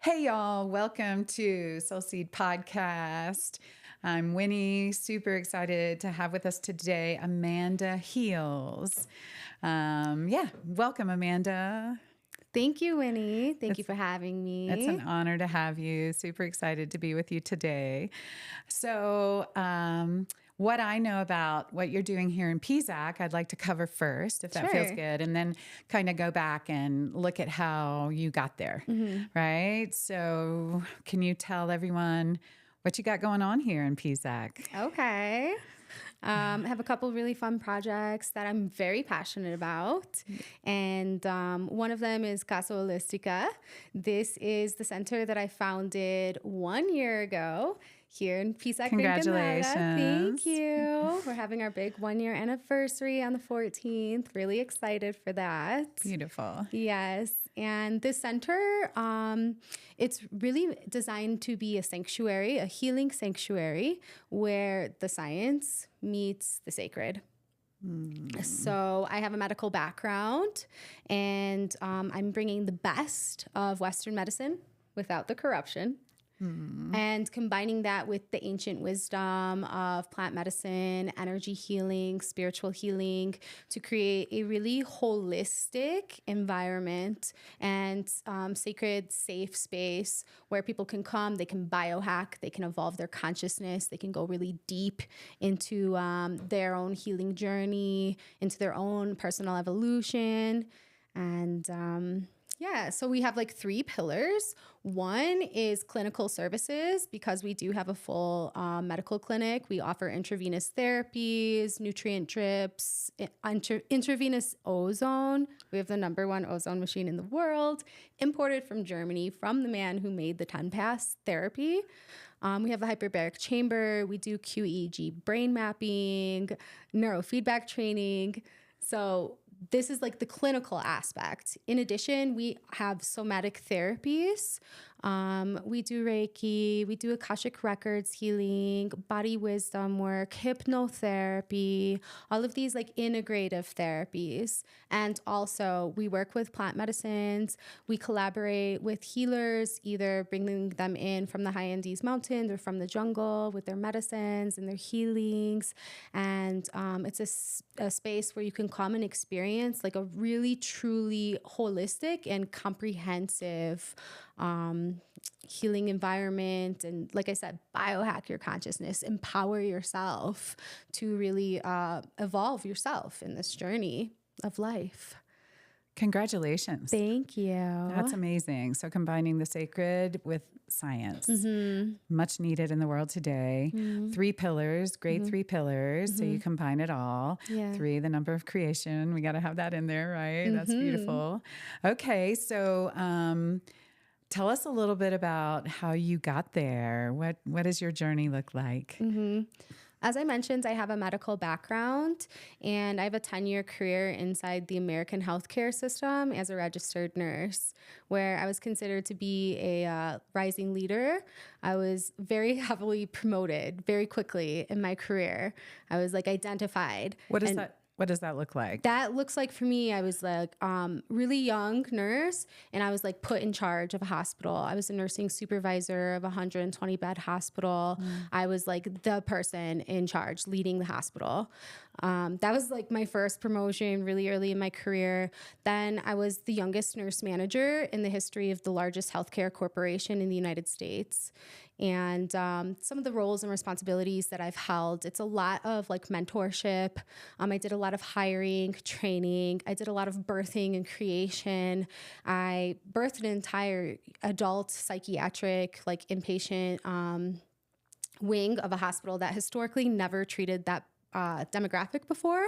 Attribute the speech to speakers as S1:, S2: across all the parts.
S1: Hey, y'all. Welcome to SolSeed Podcast. I'm Winnie, super excited to have with us today Amanda Heels. Welcome, Amanda.
S2: Thank you, Winnie. Thank you for having me.
S1: It's an honor to have you. Super excited to be with you today. So, what I know about what you're doing here in PZAC, I'd like to cover first, if that feels
S2: Sure.
S1: good, and then kind of go back and look at how you got there, right? So, can you tell everyone what you got going on here in PZAC?
S2: Okay. I have a couple really fun projects that I'm very passionate about. And one of them is Casa Holistica. This is the center that I founded 1 year ago here in Pisac,
S1: Congratulations.
S2: Thank you. We're having our big 1 year anniversary on the 14th. Really excited for that.
S1: Beautiful.
S2: Yes. And this center, it's really designed to be a sanctuary, a healing sanctuary where the science meets the sacred. So I have a medical background, and I'm bringing the best of Western medicine without the corruption. And combining that with the ancient wisdom of plant medicine, energy healing, spiritual healing to create a really holistic environment and sacred, safe space where people can come, they can biohack, they can evolve their consciousness, they can go really deep into their own healing journey, into their own personal evolution. And so we have like 3 pillars. One is clinical services, because we do have a full medical clinic. We offer intravenous therapies, nutrient drips, intravenous ozone. We have the #1 ozone machine in the world, imported from Germany from the man who made the 10-pass therapy. We have a hyperbaric chamber. We do QEEG brain mapping, neurofeedback training. So this is like the clinical aspect. In addition, we have somatic therapies. We do Reiki, we do Akashic Records healing, body wisdom work, hypnotherapy, all of these like integrative therapies. And also we work with plant medicines. We collaborate with healers, either bringing them in from the high Andes Mountains or from the jungle with their medicines and their healings. And it's a space where you can come and experience like a really, truly holistic and comprehensive healing environment. And like I said, biohack your consciousness, empower yourself to really evolve yourself in this journey of life.
S1: Congratulations.
S2: Thank you.
S1: That's amazing. So combining the sacred with science, much needed in the world today. 3 pillars, great 3 pillars. So you combine it all.
S2: Yeah.
S1: 3, the number of creation. We got to have that in there, right? That's beautiful. Okay. So tell us a little bit about how you got there. What does your journey look like?
S2: As I mentioned, I have a medical background, and I have a 10-year career inside the American healthcare system as a registered nurse, where I was considered to be a rising leader. I was very heavily promoted very quickly in my career. I was like identified.
S1: What does that look like?
S2: That looks like for me, I was like really young nurse, and I was like put in charge of a hospital. I was a nursing supervisor of a 120-bed hospital. I was like the person in charge leading the hospital. That was like my first promotion really early in my career. Then I was the youngest nurse manager in the history of the largest healthcare corporation in the United States. And some of the roles and responsibilities that I've held, it's a lot of like mentorship. I did a lot of hiring, training. I did a lot of birthing and creation. I birthed an entire adult psychiatric, like inpatient wing of a hospital that historically never treated that demographic before.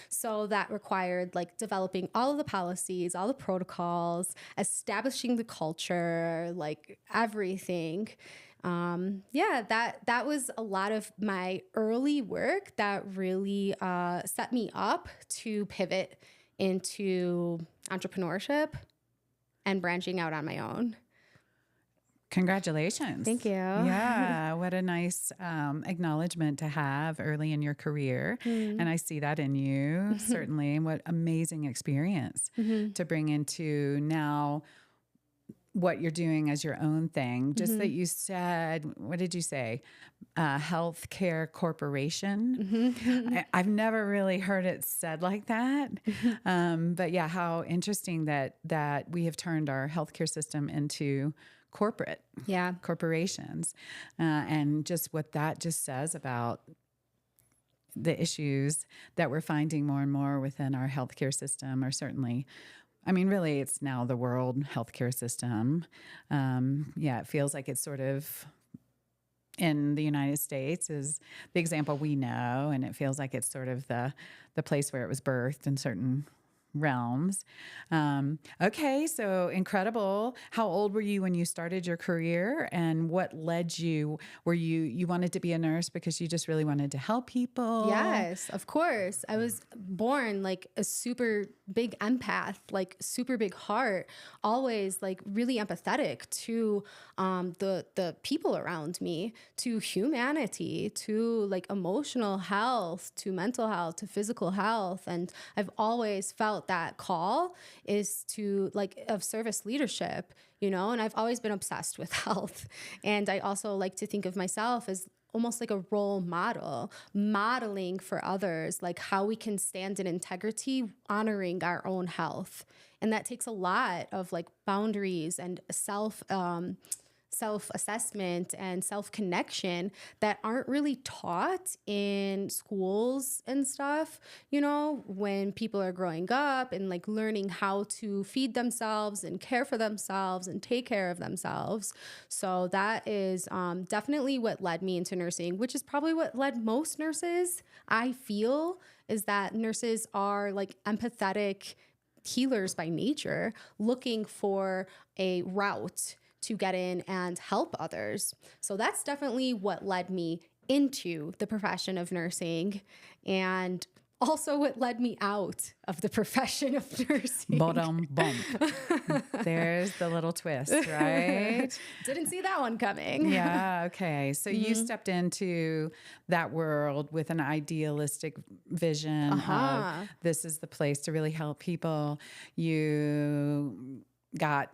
S2: So that required like developing all of the policies, all the protocols, establishing the culture, like everything. That was a lot of my early work that really set me up to pivot into entrepreneurship and branching out on my own.
S1: Congratulations.
S2: Thank you.
S1: Yeah, what a nice acknowledgement to have early in your career. And I see that in you, certainly. And what amazing experience to bring into now what you're doing as your own thing. Just that you said, what did you say? Healthcare corporation. I've never really heard it said like that. But yeah, how interesting that we have turned our healthcare system into corporations, and just what that just says about the issues that we're finding more and more within our healthcare system are certainly, I mean, really, it's now the world healthcare system. It feels like it's sort of in the United States is the example we know, and it feels like it's sort of the place where it was birthed in certain realms. Okay, so incredible. How old were you when you started your career, and what led you? Were you wanted to be a nurse because you just really wanted to help people?
S2: Yes, of course. I was born like a super big empath, like super big heart, always like really empathetic to the people around me, to humanity, to like emotional health, to mental health, to physical health. And I've always felt that call is to like of service leadership, and I've always been obsessed with health. And I also like to think of myself as almost like a role model, modeling for others, like how we can stand in integrity, honoring our own health. And that takes a lot of like boundaries and self-assessment and self-connection that aren't really taught in schools and stuff, when people are growing up and like learning how to feed themselves and care for themselves and take care of themselves. So that is definitely what led me into nursing, which is probably what led most nurses, I feel, is that nurses are like empathetic healers by nature, looking for a route to get in and help others. So that's definitely what led me into the profession of nursing, and also what led me out of the profession of nursing.
S1: Bottom bump. There's the little twist, right?
S2: Didn't see that one coming.
S1: Yeah. Okay. So you stepped into that world with an idealistic vision of this is the place to really help people. You got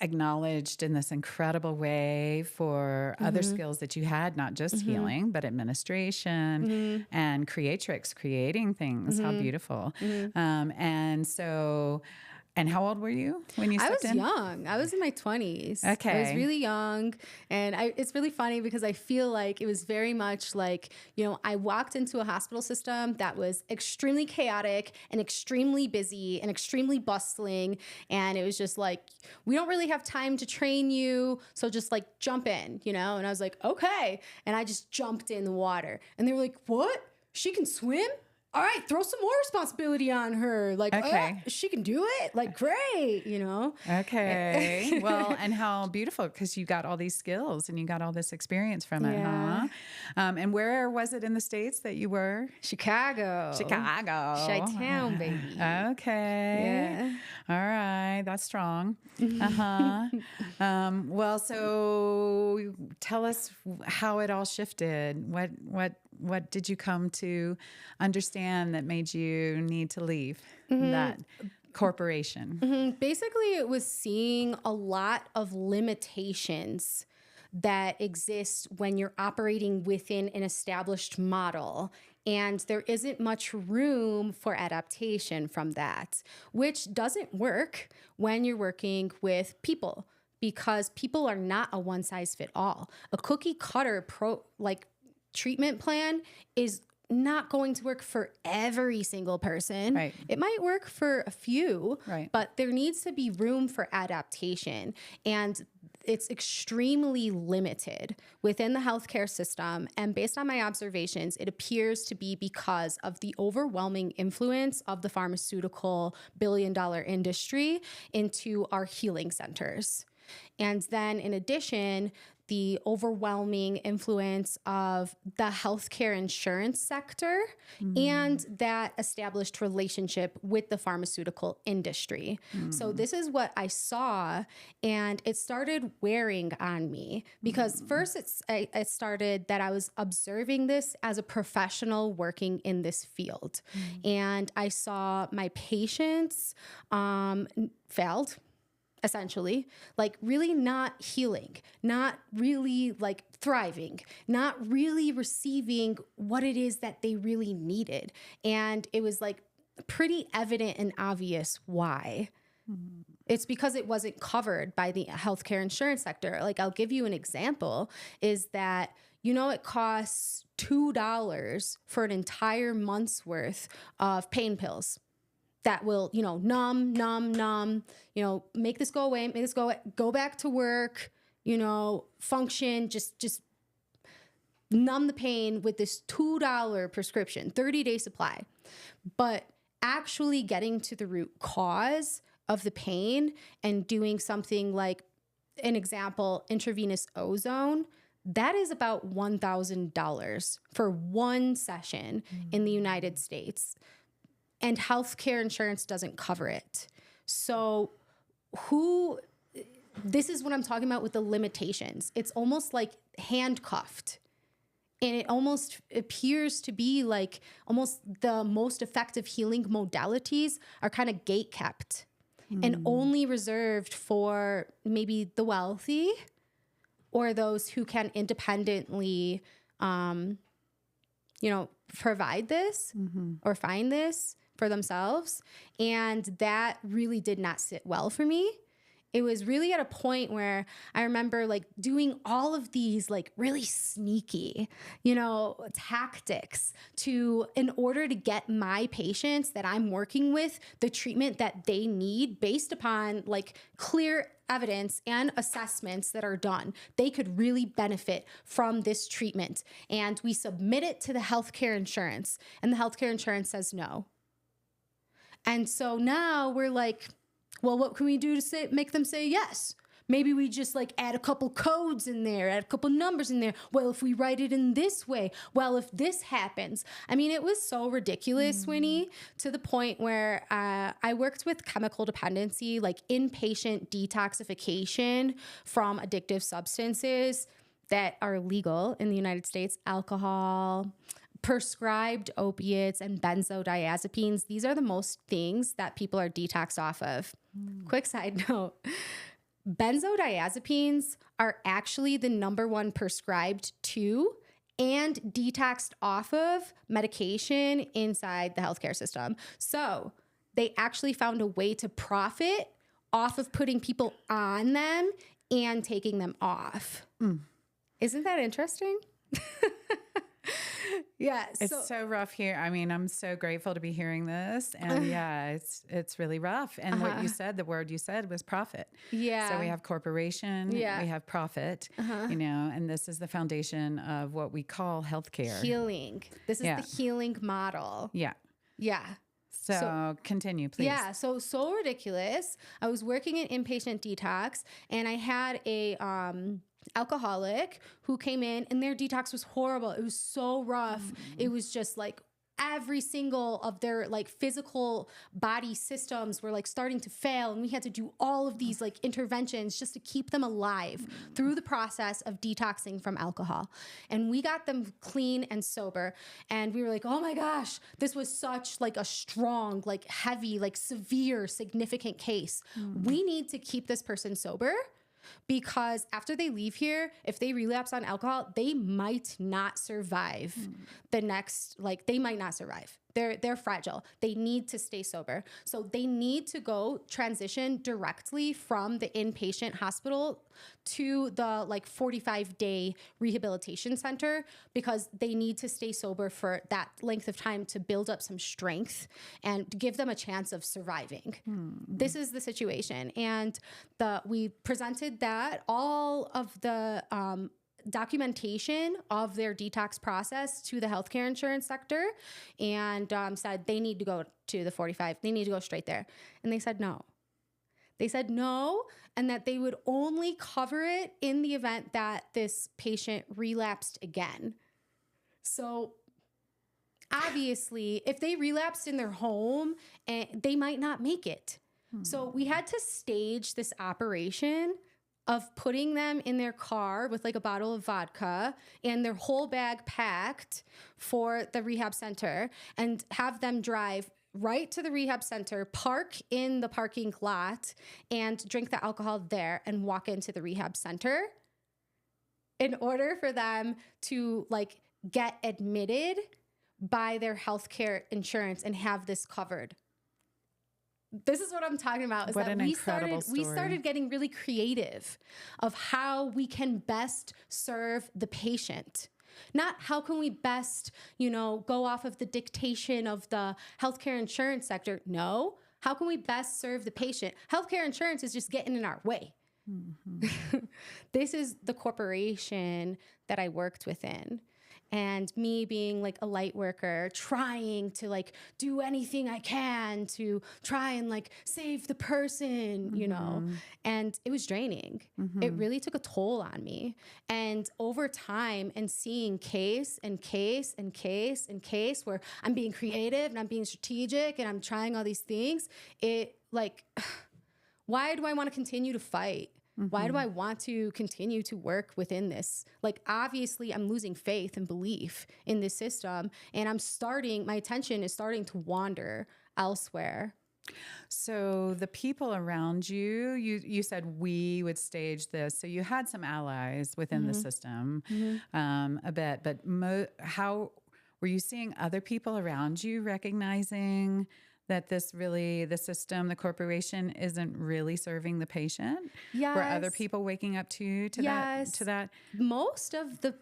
S1: acknowledged in this incredible way for other skills that you had, not just healing, but administration and creating things. How beautiful. And how old were you when you stepped in?
S2: I was young. I was in my 20s.
S1: Okay.
S2: I was really young. And it's really funny because I feel like it was very much like, I walked into a hospital system that was extremely chaotic and extremely busy and extremely bustling. And it was just like, we don't really have time to train you. So just like jump in, And I was like, okay. And I just jumped in the water. And they were like, what? She can swim? All right, throw some more responsibility on her. Like,
S1: okay.
S2: She can do it. Like, great,
S1: Okay. Well, and how beautiful, because you got all these skills and you got all this experience from it, huh? And where was it in the States that you were?
S2: Chicago. Chi-town, baby.
S1: Okay.
S2: Yeah.
S1: All right. That's strong. Well, so tell us how it all shifted. What did you come to understand that made you need to leave that corporation?
S2: Basically, it was seeing a lot of limitations that exist when you're operating within an established model. And there isn't much room for adaptation from that, which doesn't work when you're working with people, because people are not a one size fit all. A cookie cutter treatment plan is not going to work for every single person.
S1: Right.
S2: It might work for a few,
S1: right,
S2: but there needs to be room for adaptation. And it's extremely limited within the healthcare system. And based on my observations, it appears to be because of the overwhelming influence of the pharmaceutical billion-dollar industry into our healing centers. And then in addition, the overwhelming influence of the healthcare insurance sector and that established relationship with the pharmaceutical industry. So this is what I saw, and it started wearing on me because first it started that I was observing this as a professional working in this field. And I saw my patients failed essentially, like really not healing, not really like thriving, not really receiving what it is that they really needed. And it was like pretty evident and obvious why. It's because it wasn't covered by the healthcare insurance sector. Like, I'll give you an example is that, it costs $2 for an entire month's worth of pain pills that will, numb, make this go away, go back to work, function, just numb the pain with this $2 prescription, 30-day supply. But actually getting to the root cause of the pain and doing something like, an example, intravenous ozone, that is about $1,000 for one session in the United States. And healthcare insurance doesn't cover it. So this is what I'm talking about with the limitations. It's almost like handcuffed. And it almost appears to be like almost the most effective healing modalities are kind of gate kept and only reserved for maybe the wealthy or those who can independently, provide this or find this for themselves. And that really did not sit well for me. It was really at a point where I remember like doing all of these like really sneaky, tactics in order to get my patients that I'm working with the treatment that they need based upon like clear evidence and assessments that are done. They could really benefit from this treatment. And we submit it to the healthcare insurance, and the healthcare insurance says no. And so now we're like, well, what can we do to make them say yes? Maybe we just like add a couple codes in there, add a couple numbers in there. Well, if we write it in this way, well, if this happens. I mean, it was so ridiculous, Winnie, to the point where I worked with chemical dependency, like inpatient detoxification from addictive substances that are legal in the United States, alcohol, prescribed opiates, and benzodiazepines. These are the most things that people are detoxed off of. Quick side note. Benzodiazepines are actually the number one prescribed to and detoxed off of medication inside the healthcare system. So they actually found a way to profit off of putting people on them and taking them off. Isn't that interesting? Yeah.
S1: It's so rough here. I mean, I'm so grateful to be hearing this. And yeah, it's really rough. And what you said, the word you said was profit.
S2: Yeah.
S1: So we have corporation, we have profit, and this is the foundation of what we call healthcare.
S2: Healing. This is the healing model.
S1: Yeah.
S2: Yeah.
S1: So continue, please.
S2: Yeah. So ridiculous. I was working in inpatient detox, and I had a alcoholic who came in, and their detox was horrible. It was so rough. It was just like every single of their like physical body systems were like starting to fail, and we had to do all of these like interventions just to keep them alive through the process of detoxing from alcohol. And we got them clean and sober, and we were like, oh my gosh, this was such like a strong, like heavy, like severe, significant case. We need to keep this person sober, because after they leave here, if they relapse on alcohol, they might not survive the next, like they might not survive. They're fragile. They need to stay sober. So they need to go transition directly from the inpatient hospital to the like 45-day rehabilitation center, because they need to stay sober for that length of time to build up some strength and give them a chance of surviving. This is the situation. And we presented that all of the documentation of their detox process to the healthcare insurance sector, and said they need to go to the 45. They need to go straight there. And they said no. They said no, and that they would only cover it in the event that this patient relapsed again. So obviously, if they relapsed in their home, they might not make it. So we had to stage this operation of putting them in their car with like a bottle of vodka and their whole bag packed for the rehab center, and have them drive right to the rehab center, park in the parking lot, and drink the alcohol there and walk into the rehab center in order for them to like get admitted by their healthcare insurance and have this covered. This is what I'm talking about. Is
S1: What
S2: that
S1: an incredible story.
S2: we started getting really creative of how we can best serve the patient. Not how can we best, go off of the dictation of the healthcare insurance sector. No, how can we best serve the patient? Healthcare insurance is just getting in our way. Mm-hmm. This is the corporation that I worked within. And me being like a light worker, trying to like do anything I can to try and like save the person, and it was draining. Mm-hmm. It really took a toll on me. And over time and seeing case and case and case and case where I'm being creative and I'm being strategic and I'm trying all these things, it like, why do I want to continue to fight? Mm-hmm. Why do I want to continue to work within this? Like, obviously, I'm losing faith and belief in this system, and my attention is starting to wander elsewhere.
S1: So the people around you, you said we would stage this. So you had some allies within mm-hmm. the system a bit, but how were you seeing other people around you recognizing that the system, the corporation isn't really serving the patient?
S2: Yes.
S1: Were other people waking up to that?
S2: Most of the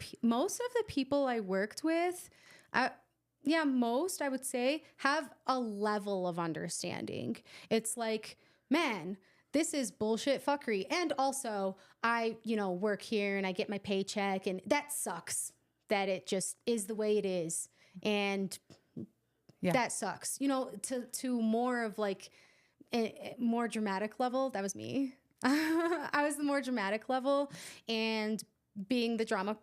S2: people I worked with, most I would say have a level of understanding. It's like, man, this is bullshit fuckery. And also I, work here and I get my paycheck and that sucks that it just is the way it is. And that sucks, to more of like a more dramatic level. That was me. I was the more dramatic level, and being the drama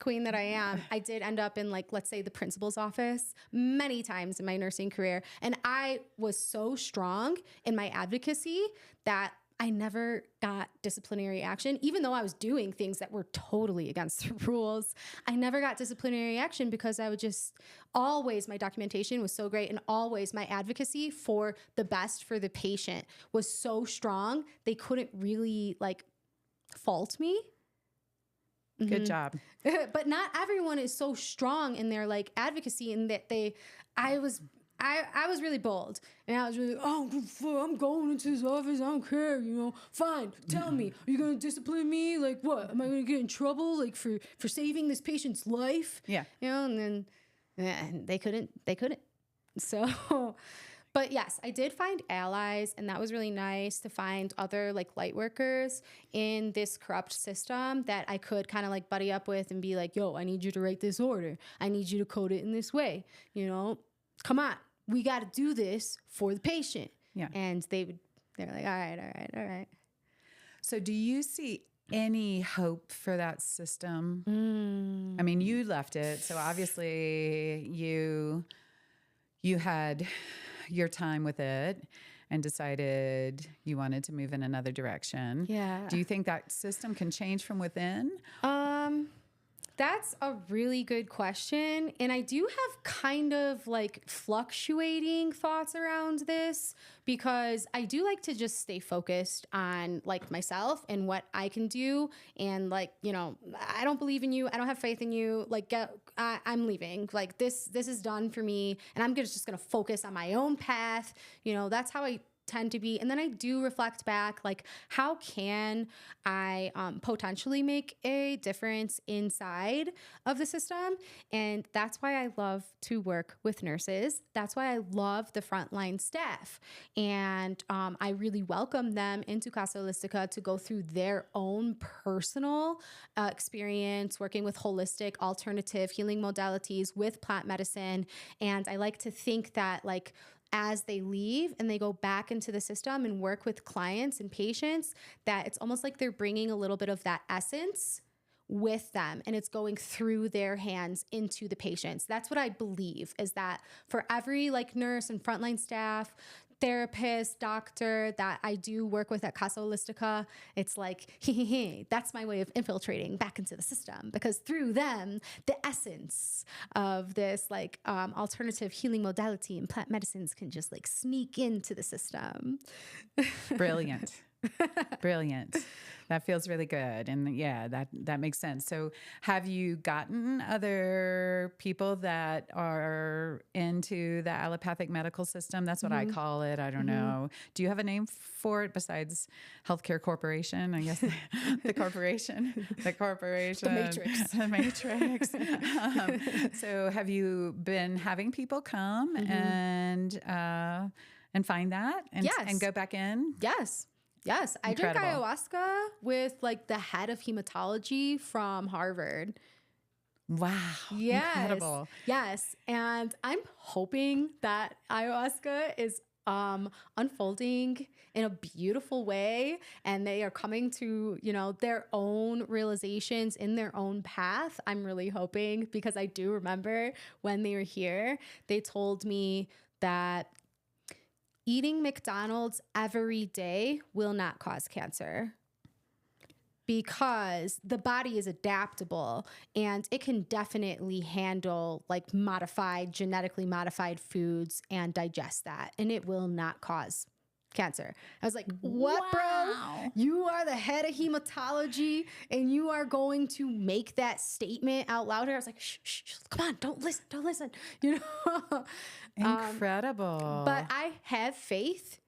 S2: queen that I am, I did end up in like, let's say the principal's office many times in my nursing career. And I was so strong in my advocacy that I never got disciplinary action, even though I was doing things that were totally against the rules. I never got disciplinary action because I would just always, my documentation was so great, and always my advocacy for the best for the patient was so strong. They couldn't really like fault me.
S1: Good job.
S2: But not everyone is so strong in their like advocacy, in that I was really bold, and I was really, I'm going into this office. I don't care, fine. Tell me, are you going to discipline me? Like what? Am I going to get in trouble? Like for saving this patient's life?
S1: Yeah.
S2: And then they couldn't. So, but yes, I did find allies, and that was really nice to find other like light workers in this corrupt system that I could kind of like buddy up with and be like, yo, I need you to write this order. I need you to code it in this way. Come on, we got to do this for the patient. Yeah. And they're like, all right.
S1: So do you see any hope for that system? I mean, you left it. So obviously you had your time with it and decided you wanted to move in another direction.
S2: Yeah.
S1: Do you think that system can change from within?
S2: That's a really good question. And I do have kind of like fluctuating thoughts around this, because I do like to just stay focused on like myself and what I can do. And like, I don't believe in you. I don't have faith in you. Like, I'm leaving. Like this is done for me. And I'm just going to focus on my own path. That's how I tend to be. And then I do reflect back, like, how can I potentially make a difference inside of the system? And that's why I love to work with nurses. That's why I love the frontline staff. And I really welcome them into Casa Holistica to go through their own personal experience working with holistic alternative healing modalities with plant medicine. And I like to think that, like, as they leave and they go back into the system and work with clients and patients, that it's almost like they're bringing a little bit of that essence with them, and it's going through their hands into the patients. That's what I believe, is that for every like nurse and frontline staff, therapist, doctor that I do work with at Casa Holistica, it's like, that's my way of infiltrating back into the system, because through them, the essence of this like alternative healing modality and plant medicines can just like sneak into the system.
S1: Brilliant. Brilliant. That feels really good. And yeah, that makes sense. So have you gotten other people that are into the allopathic medical system? That's what I call it. I don't know. Do you have a name for it besides healthcare corporation? I guess the corporation, the
S2: Matrix.
S1: the matrix. So have you been having people come and find that and go back in?
S2: Yes. Yes, I drink ayahuasca with like the head of hematology from Harvard.
S1: Wow.
S2: Yes.
S1: Incredible.
S2: Yes. And I'm hoping that ayahuasca is unfolding in a beautiful way, and they are coming to, their own realizations in their own path. I'm really hoping, because I do remember when they were here, they told me that eating McDonald's every day will not cause cancer, because the body is adaptable and it can definitely handle like genetically modified foods and digest that, and it will not cause cancer. I was like, what, bro? You are the head of hematology and you are going to make that statement out loud here? I was like, shh, come on, don't listen,
S1: Incredible.
S2: But I have faith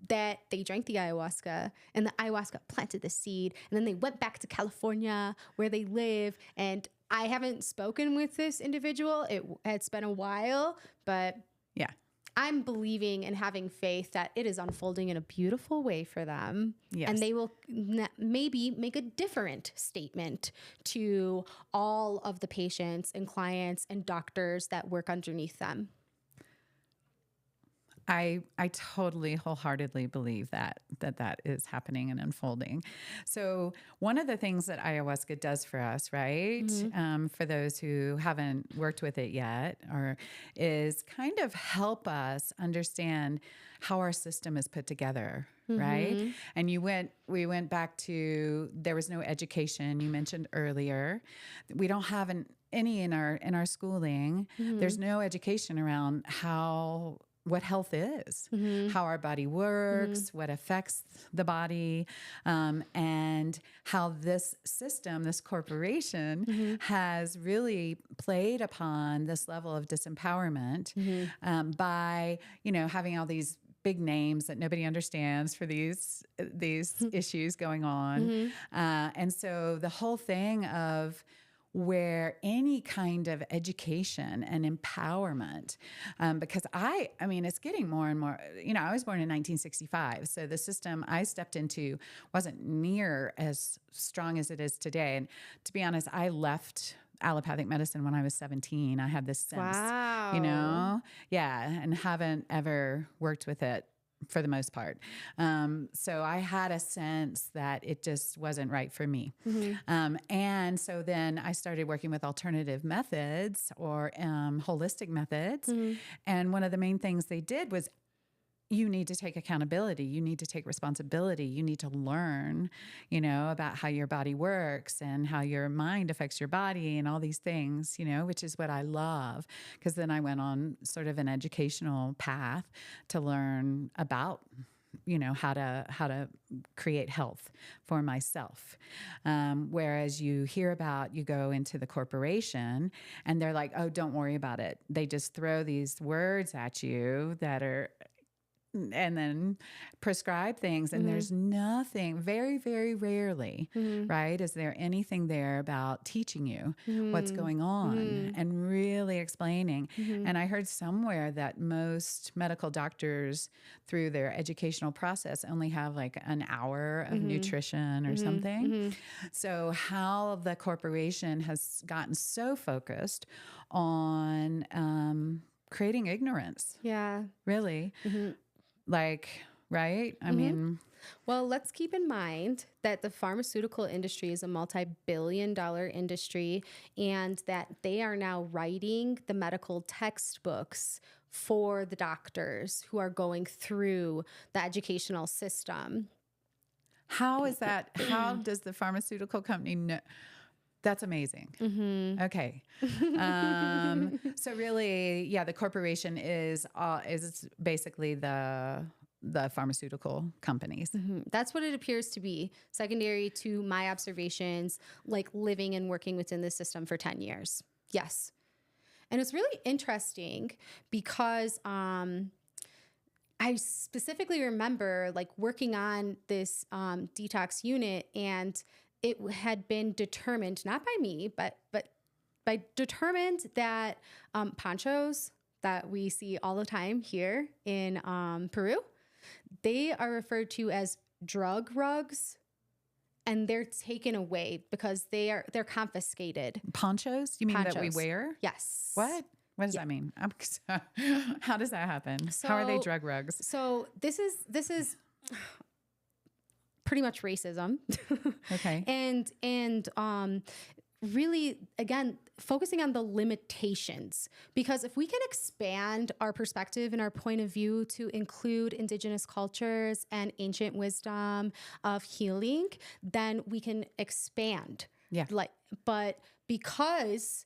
S2: that they drank the ayahuasca and the ayahuasca planted the seed, and then they went back to California where they live. And I haven't spoken with this individual. It's been a while, but
S1: yeah,
S2: I'm believing and having faith that it is unfolding in a beautiful way for them.
S1: Yes.
S2: And they will maybe make a different statement to all of the patients and clients and doctors that work underneath them.
S1: I totally wholeheartedly believe that is happening and unfolding. So one of the things that ayahuasca does for us, right, for those who haven't worked with it yet, is kind of help us understand how our system is put together, right? And we went back to, there was no education. You mentioned earlier, we don't have any in our schooling. There's no education around what health is, how our body works, what affects the body, and how this system, this corporation, has really played upon this level of disempowerment by, having all these big names that nobody understands for these issues going on. And so the whole thing of where any kind of education and empowerment, because it's getting more and more, I was born in 1965. So the system I stepped into wasn't near as strong as it is today. And to be honest, I left allopathic medicine when I was 17. I had this sense,
S2: wow.
S1: And haven't ever worked with it for the most part. So I had a sense that it just wasn't right for me. And so then I started working with alternative methods or holistic methods. And one of the main things they did was, you need to take accountability. You need to take responsibility. You need to learn, about how your body works and how your mind affects your body and all these things, which is what I love. Because then I went on sort of an educational path to learn about, how to create health for myself. Whereas you go into the corporation and they're like, oh, don't worry about it. They just throw these words at you that are, and then prescribe things. And there's nothing, very, very rarely, right? Is there anything there about teaching you what's going on and really explaining? And I heard somewhere that most medical doctors through their educational process only have like an hour of nutrition or something. So how the corporation has gotten so focused on creating ignorance.
S2: Yeah.
S1: Really. Like, right? I mean,
S2: well, let's keep in mind that the pharmaceutical industry is a multi-billion-dollar industry, and that they are now writing the medical textbooks for the doctors who are going through the educational system.
S1: How is that? How does the pharmaceutical company know? That's amazing. Okay. So really, yeah, the corporation is basically the pharmaceutical companies.
S2: That's what it appears to be, secondary to my observations, like living and working within the system for 10 years. Yes. And it's really interesting because I specifically remember like working on this detox unit, and it had been determined, not by me, but by determined that ponchos that we see all the time here in Peru, they are referred to as drug rugs, and they're taken away because they're confiscated.
S1: Ponchos? You mean that we
S2: Ponchos.
S1: wear?
S2: Yes.
S1: What does that mean? How does that happen? How are they drug rugs?
S2: So this is pretty much racism.
S1: Okay.
S2: And really, again, focusing on the limitations, because if we can expand our perspective and our point of view to include indigenous cultures and ancient wisdom of healing, then we can expand.
S1: Yeah.
S2: But because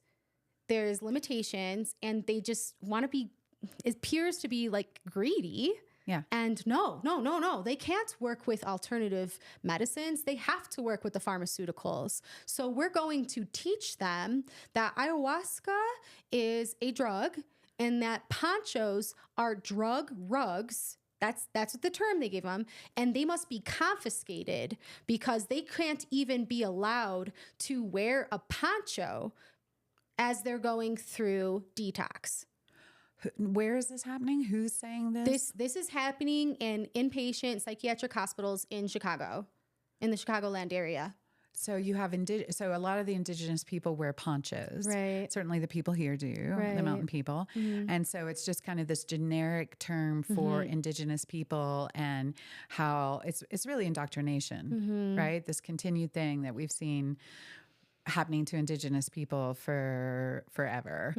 S2: there's limitations and they just want to be, it appears to be like greedy.
S1: Yeah.
S2: And no, they can't work with alternative medicines. They have to work with the pharmaceuticals. So we're going to teach them that ayahuasca is a drug and that ponchos are drug rugs. That's what the term they gave them. And they must be confiscated because they can't even be allowed to wear a poncho as they're going through detox.
S1: Where is this happening? Who's saying this?
S2: This is happening in inpatient psychiatric hospitals in Chicago, in the Chicagoland area.
S1: So you have so a lot of the indigenous people wear ponchos.
S2: Right.
S1: Certainly the people here do,
S2: Right.
S1: the mountain people. And so it's just kind of this generic term for indigenous people, and how it's really indoctrination, right? This continued thing that we've seen happening to indigenous people for forever,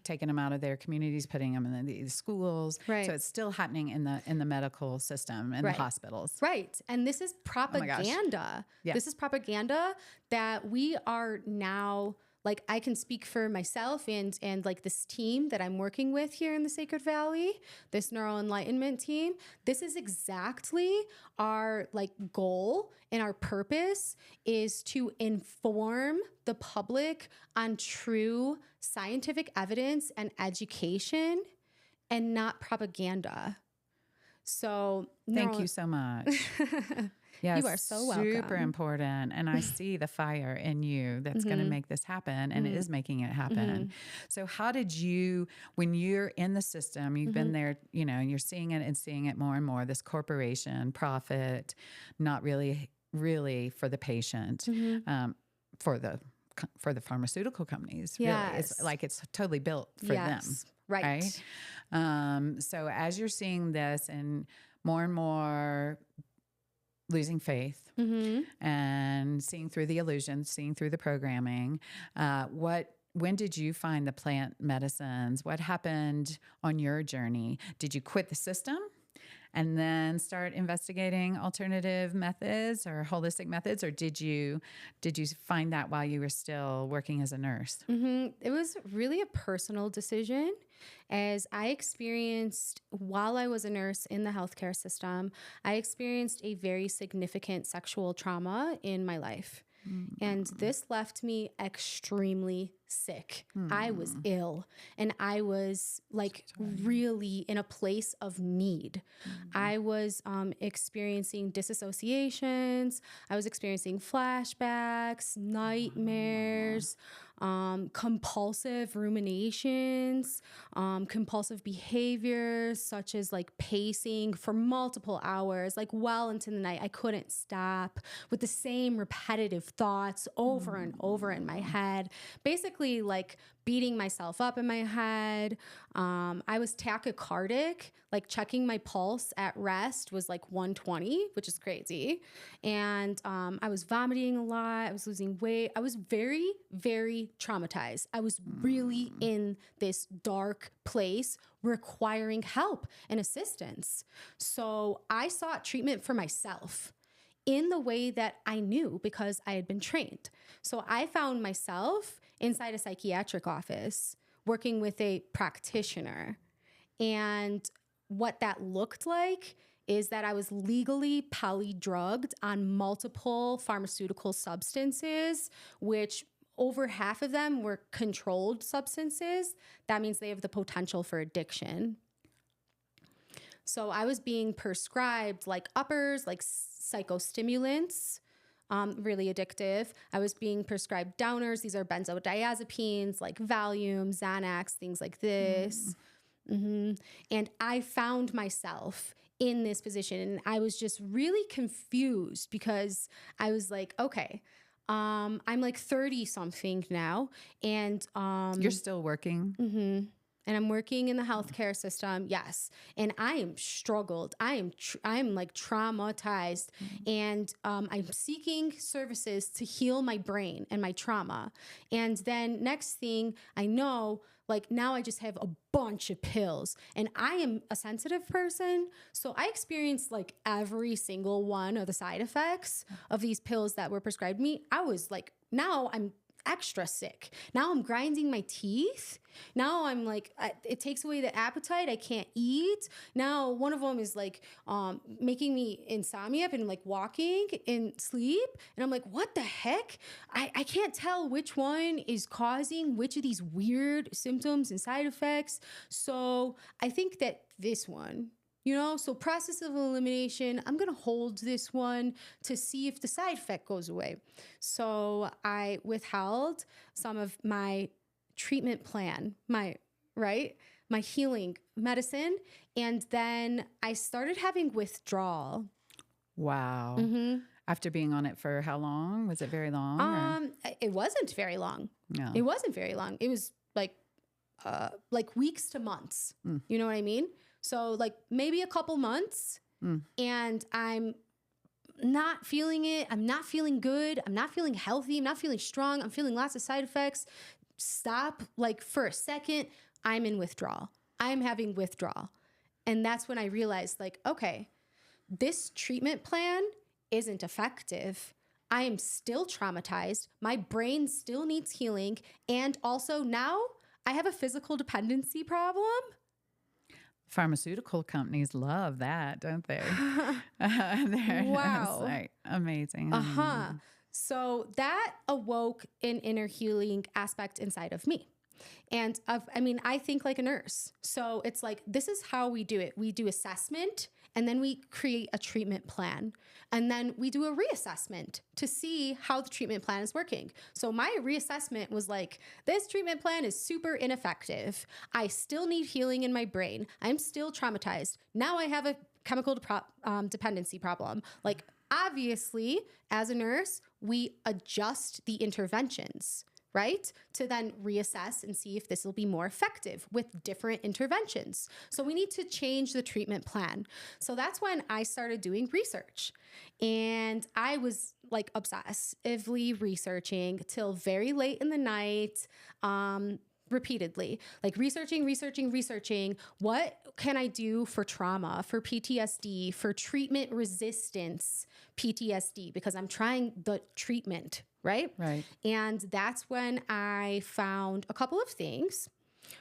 S1: taking them out of their communities, putting them in the schools.
S2: Right.
S1: So it's still happening in the medical system and
S2: Right.
S1: the hospitals.
S2: Right. And this is propaganda.
S1: Yeah.
S2: This is propaganda that we are now, like, I can speak for myself and like this team that I'm working with here in the Sacred Valley, this neural enlightenment team. This is exactly our like goal, and our purpose is to inform the public on true scientific evidence and education, and not propaganda. So
S1: Thank you so much. Yes,
S2: You are so welcome.
S1: Super important. And I see the fire in you that's going to make this happen, and it is making it happen. So how did you, when you're in the system, you've been there, you know, and you're seeing it more and more, this corporation, profit, not really for the patient, for the pharmaceutical companies. Really. It's like it's totally built for them.
S2: Right.
S1: So as you're seeing this and more losing faith and seeing through the illusions, seeing through the programming, when did you find the plant medicines? What happened on your journey? Did you quit the system and then start investigating alternative methods or holistic methods, or did you find that while you were still working as a nurse?
S2: It was really a personal decision, as I experienced, while I was a nurse in the healthcare system, I experienced a very significant sexual trauma in my life. And this left me extremely sick. I was ill, and I was like really in a place of need. I was experiencing disassociations. I was experiencing flashbacks, nightmares, compulsive ruminations, compulsive behaviors such as like pacing for multiple hours, like well into the night. I couldn't stop with the same repetitive thoughts over and over in my head, basically like beating myself up in my head. I was tachycardic, like checking my pulse at rest was like 120, which is crazy. And I was vomiting a lot. I was losing weight. I was very, very traumatized. I was really in this dark place requiring help and assistance. So I sought treatment for myself in the way that I knew because I had been trained. So I found myself inside a psychiatric office working with a practitioner. And what that looked like is that I was legally polydrugged on multiple pharmaceutical substances, which over half of them were controlled substances. That means they have the potential for addiction. So I was being prescribed like uppers, like psychostimulants, really addictive. I was being prescribed downers. These are benzodiazepines like Valium, Xanax, things like this. And I found myself in this position, and I was just really confused because I was like, okay, I'm like 30 something now, and
S1: You're still working?
S2: and I'm working in the healthcare system. Yes. And I am struggled. I am like traumatized, and I'm seeking services to heal my brain and my trauma. And then next thing I know, like now I just have a bunch of pills, and I am a sensitive person. So I experienced like every single one of the side effects of these pills that were prescribed me. I was like, now I'm extra sick. Now I'm grinding my teeth. Now I'm like, it takes away the appetite. I can't eat. Now one of them is like making me insomnia and like walking in sleep. And I'm like, what the heck? I can't tell which one is causing which of these weird symptoms and side effects. So I think that this one, so process of elimination, I'm going to hold this one to see if the side effect goes away. So I withheld some of my treatment plan, my healing medicine. And then I started having withdrawal.
S1: Wow. After being on it for how long? Was it very long?
S2: It wasn't very long.
S1: No.
S2: It wasn't very long. It was like weeks to months. You know what I mean? So like maybe a couple months, and I'm not feeling it. I'm not feeling good. I'm not feeling healthy. I'm not feeling strong. I'm feeling lots of side effects. Stop like for a second. I'm in withdrawal. I'm having withdrawal. And that's when I realized like, okay, this treatment plan isn't effective. I am still traumatized. My brain still needs healing. And also now I have a physical dependency problem.
S1: Pharmaceutical companies love that, don't they?
S2: Wow.
S1: Like amazing.
S2: So that awoke an inner healing aspect inside of me. And I think like a nurse. So it's like, this is how we do it. We do assessment, and then we create a treatment plan. And then we do a reassessment to see how the treatment plan is working. So my reassessment was like, this treatment plan is super ineffective. I still need healing in my brain. I'm still traumatized. Now I have a chemical dependency problem. Like, obviously, as a nurse, we adjust the interventions, right? To then reassess and see if this will be more effective with different interventions. So we need to change the treatment plan. So that's when I started doing research. And I was like obsessively researching till very late in the night, repeatedly, like researching. What can I do for trauma, for PTSD, for treatment resistance PTSD? Because I'm trying the treatment, right?
S1: Right.
S2: And that's when I found a couple of things.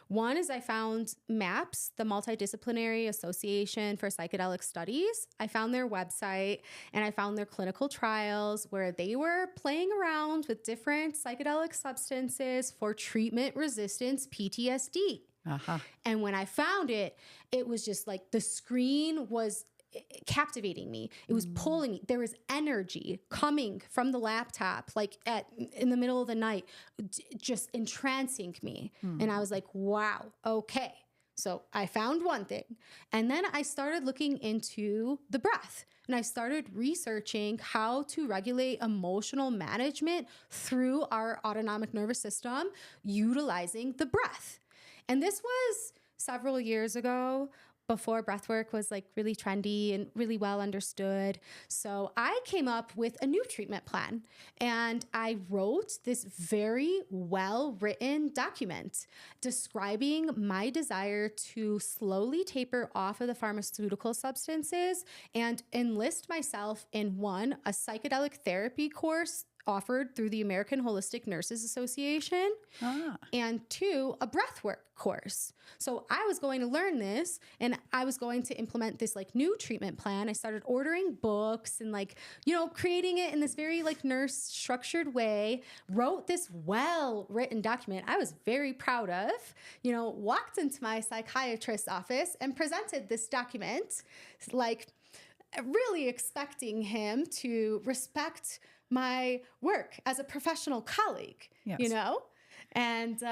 S2: One is I found MAPS, the Multidisciplinary Association for Psychedelic Studies. I found their website, and I found their clinical trials where they were playing around with different psychedelic substances for treatment resistance PTSD. And when I found it, it was just like the screen was captivating me. It was pulling me. There was energy coming from the laptop, like in the middle of the night, just entrancing me. And I was like, wow, okay. So I found one thing. And then I started looking into the breath. And I started researching how to regulate emotional management through our autonomic nervous system utilizing the breath. And this was several years ago, before breathwork was like really trendy and really well understood. So I came up with a new treatment plan, and I wrote this very well written document describing my desire to slowly taper off of the pharmaceutical substances and enlist myself in one, a psychedelic therapy course offered through the American Holistic Nurses Association, and two, a breathwork course. So I was going to learn this, and I was going to implement this like new treatment plan. I started ordering books and like, you know, creating it in this very like nurse structured way, wrote this well-written document I was very proud of, you know, walked into my psychiatrist's office and presented this document, like really expecting him to respect my work as a professional colleague, you know? And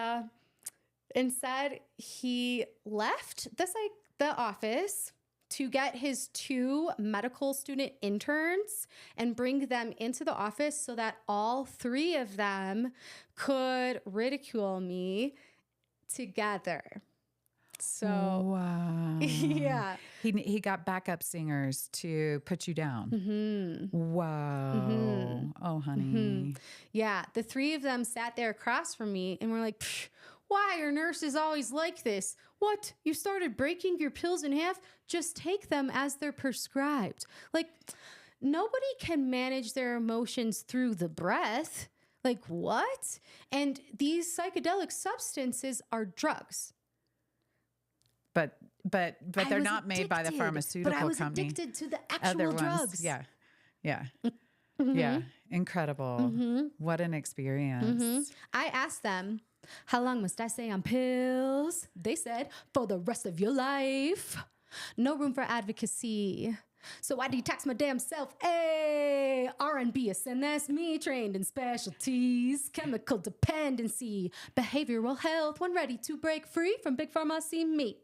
S2: instead, he left the office to get his 2 medical student interns and bring them into the office so that all 3 of them could ridicule me together. So,
S1: wow.
S2: Yeah.
S1: He got backup singers to put you down. Wow. Oh, honey.
S2: Yeah. The 3 of them sat there across from me and were like, why are nurses always like this? What? You started breaking your pills in half? Just take them as they're prescribed. Like, nobody can manage their emotions through the breath. Like, what? And these psychedelic substances are drugs.
S1: But they're not made by the pharmaceutical company.
S2: But I was addicted to the actual drugs.
S1: Yeah. Yeah. Incredible. What an experience.
S2: I asked them, how long must I stay on pills? They said, for the rest of your life. No room for advocacy. So I detox my damn self. Hey, R&B, SNS, me trained in specialties, chemical dependency, behavioral health, when ready to break free from big pharma, see me.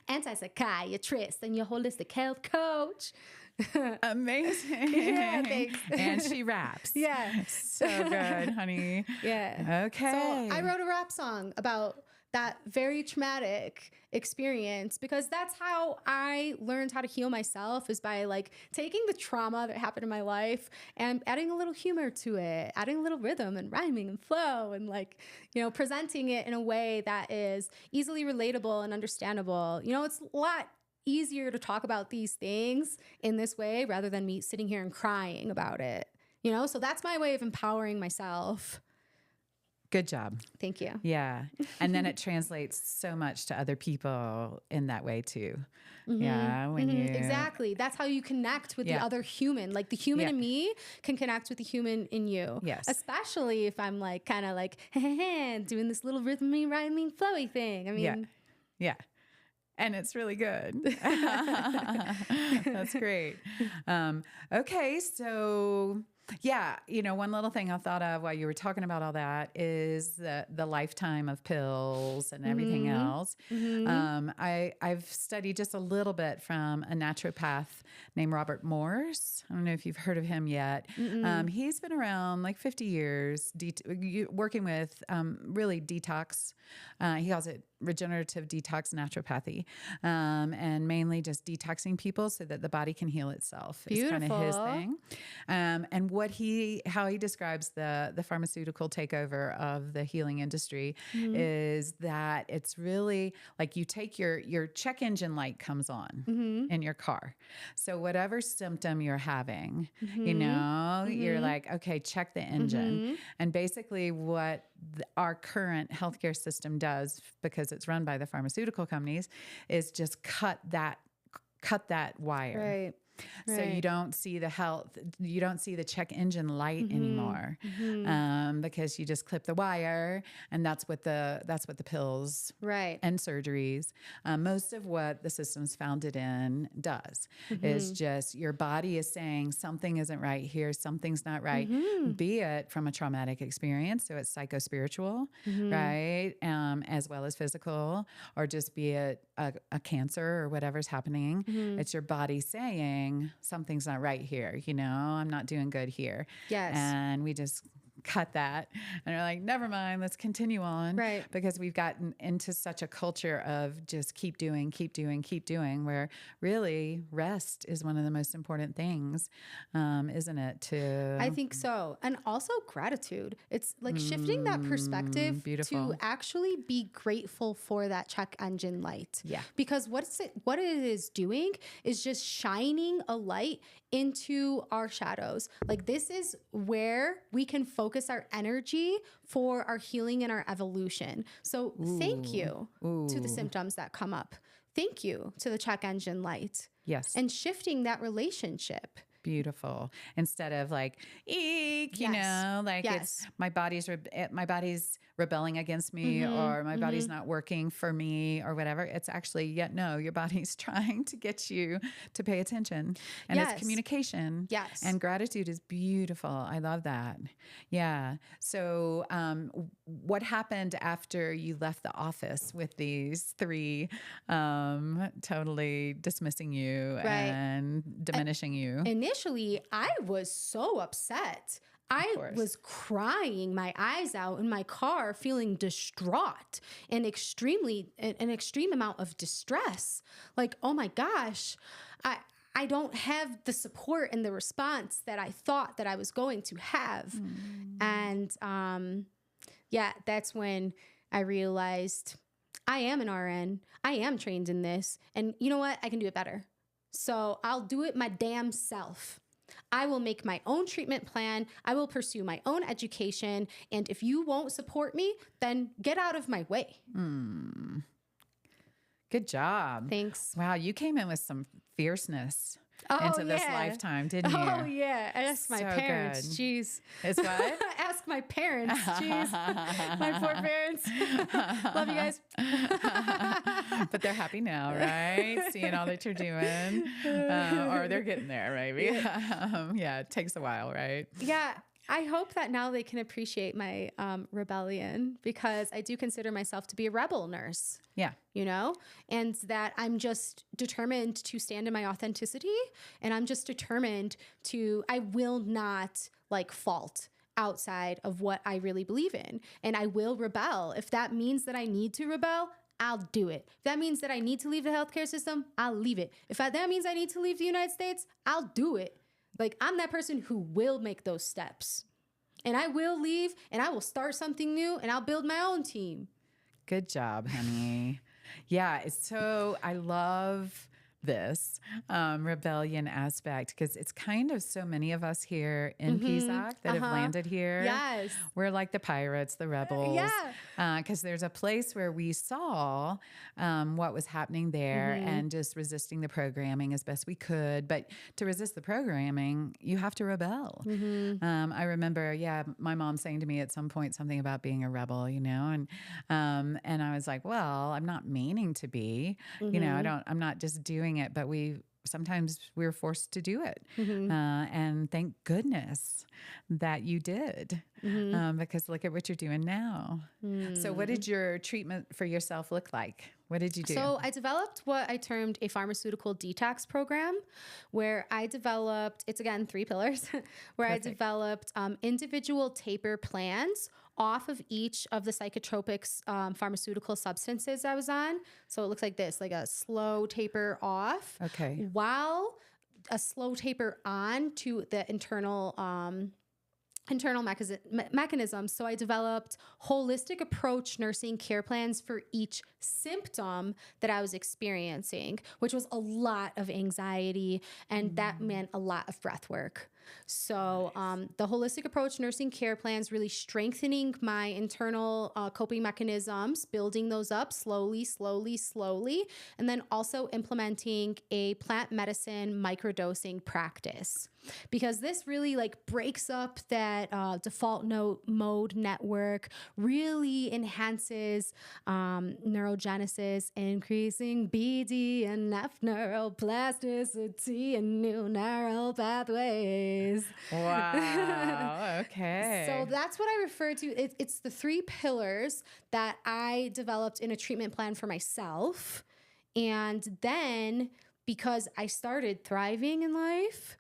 S2: Anti-psychiatrist and your holistic health coach.
S1: Amazing.
S2: Yeah, thanks.
S1: And she raps.
S2: Yeah.
S1: So good, honey.
S2: Yeah.
S1: Okay.
S2: So I wrote a rap song about that very traumatic experience because that's how I learned how to heal myself, is by like taking the trauma that happened in my life and adding a little humor to it, adding a little rhythm and rhyming and flow, and like, you know, presenting it in a way that is easily relatable and understandable. You know, it's a lot easier to talk about these things in this way rather than me sitting here and crying about it, you know? So that's my way of empowering myself.
S1: Good job.
S2: Thank you.
S1: Yeah. And then it translates so much to other people in that way too. Yeah. When you
S2: Exactly. That's how you connect with the other human. Like the human in me can connect with the human in you.
S1: Yes.
S2: Especially if I'm like kind of like doing this little rhythmy, rhyming, flowy thing. I mean,
S1: yeah. And it's really good. That's great. Okay. So yeah, you know, one little thing I thought of while you were talking about all that is the lifetime of pills and everything else. I've studied just a little bit from a naturopath named Robert Morse. I don't know if you've heard of him yet. He's been around like 50 years, working with really detox. He calls it regenerative detox naturopathy, and mainly just detoxing people so that the body can heal itself. Is kind of his thing. And how he describes the pharmaceutical takeover of the healing industry is that it's really like you take your check engine light comes on in your car. So whatever symptom you're having, you know, you're like, okay, check the engine. And basically what our current healthcare system does, because it's run by the pharmaceutical companies, is just cut that wire.
S2: Right.
S1: So you
S2: Right.
S1: don't see you don't see the check engine light anymore, because you just clip the wire, and that's what the pills
S2: Right.
S1: and surgeries, most of what the system's founded in does is just your body is saying something isn't right here, something's not right, be it from a traumatic experience, so it's psychospiritual, right, as well as physical, or just be it a cancer or whatever's happening. It's your body saying something's not right here. I'm not doing good here.
S2: Yes.
S1: And we just cut that and are like, never mind, let's continue on.
S2: Right.
S1: Because we've gotten into such a culture of just keep doing, where really rest is one of the most important things, isn't it?
S2: I think so. And also gratitude. It's like shifting that perspective
S1: beautiful.
S2: to actually be grateful for that check engine light.
S1: Yeah.
S2: Because what it is doing is just shining a light into our shadows. Like, this is where we can focus our energy for our healing and our evolution. So thank you to the symptoms that come up. Thank you to the check engine light.
S1: Yes.
S2: And shifting that relationship.
S1: Beautiful. Instead of like, eek,
S2: Yes.
S1: like
S2: Yes.
S1: it's my body's rebelling against me, or my body's not working for me, or whatever. It's actually, no, your body's trying to get you to pay attention, and
S2: Yes.
S1: it's communication.
S2: Yes.
S1: And gratitude is beautiful. I love that. Yeah. So, what happened after you left the office with these three, totally dismissing you
S2: Right.
S1: and diminishing you?
S2: Initially, I was so upset. I
S1: course.
S2: was crying my eyes out in my car, feeling distraught and an extreme amount of distress. Like, oh my gosh, I don't have the support and the response that I thought that I was going to have. And that's when I realized I am an RN. I am trained in this. And you know what? I can do it better. So I'll do it my damn self. I will make my own treatment plan. I will pursue my own education. And if you won't support me, then get out of my way.
S1: Good job.
S2: Thanks.
S1: Wow, you came in with some fierceness
S2: Oh,
S1: into this
S2: yeah.
S1: lifetime, didn't you?
S2: Oh, yeah. Ask my
S1: So
S2: parents.
S1: good.
S2: Jeez.
S1: It's what?
S2: Ask my parents. Jeez. My poor parents. Love you guys.
S1: But they're happy now, right? Seeing all that you're doing. Or they're getting there, maybe. It takes a while, right?
S2: Yeah. I hope that now they can appreciate my rebellion, because I do consider myself to be a rebel nurse.
S1: Yeah.
S2: And that I'm just determined to stand in my authenticity, and I'm just determined I will not fault outside of what I really believe in, and I will rebel. If that means that I need to rebel, I'll do it. If that means that I need to leave the healthcare system, I'll leave it. If that means I need to leave the United States, I'll do it. I'm that person who will make those steps, and I will leave, and I will start something new, and I'll build my own team.
S1: Good job, honey. Yeah, I love this rebellion aspect, because it's kind of so many of us here in PSAC that have landed here.
S2: Yes.
S1: We're like the pirates, the rebels.
S2: Yeah.
S1: Because there's a place where we saw what was happening there and just resisting the programming as best we could. But to resist the programming, you have to rebel. I remember, my mom saying to me at some point something about being a rebel, and I was like, well, I'm not meaning to be, I'm not just doing it, but sometimes we're forced to do it. And thank goodness that you did, because look at what you're doing now. So what did your treatment for yourself look like? What did you do?
S2: So I developed what I termed a pharmaceutical detox program, where I developed, it's again 3 pillars, where
S1: Perfect.
S2: I developed individual taper plans off of each of the psychotropic pharmaceutical substances I was on. So it looks like this, like a slow taper off.
S1: Okay.
S2: While a slow taper on to the internal mechanisms. So I developed holistic approach nursing care plans for each symptom that I was experiencing, which was a lot of anxiety, and that meant a lot of breath work. So the holistic approach nursing care plans really strengthening my internal coping mechanisms, building those up slowly, slowly, slowly, and then also implementing a plant medicine microdosing practice. Because this really like breaks up that default mode network, really enhances neurogenesis, increasing BDNF neuroplasticity and new neural pathways.
S1: Wow. Okay.
S2: So that's what I refer to. It's the 3 pillars that I developed in a treatment plan for myself. And then because I started thriving in life,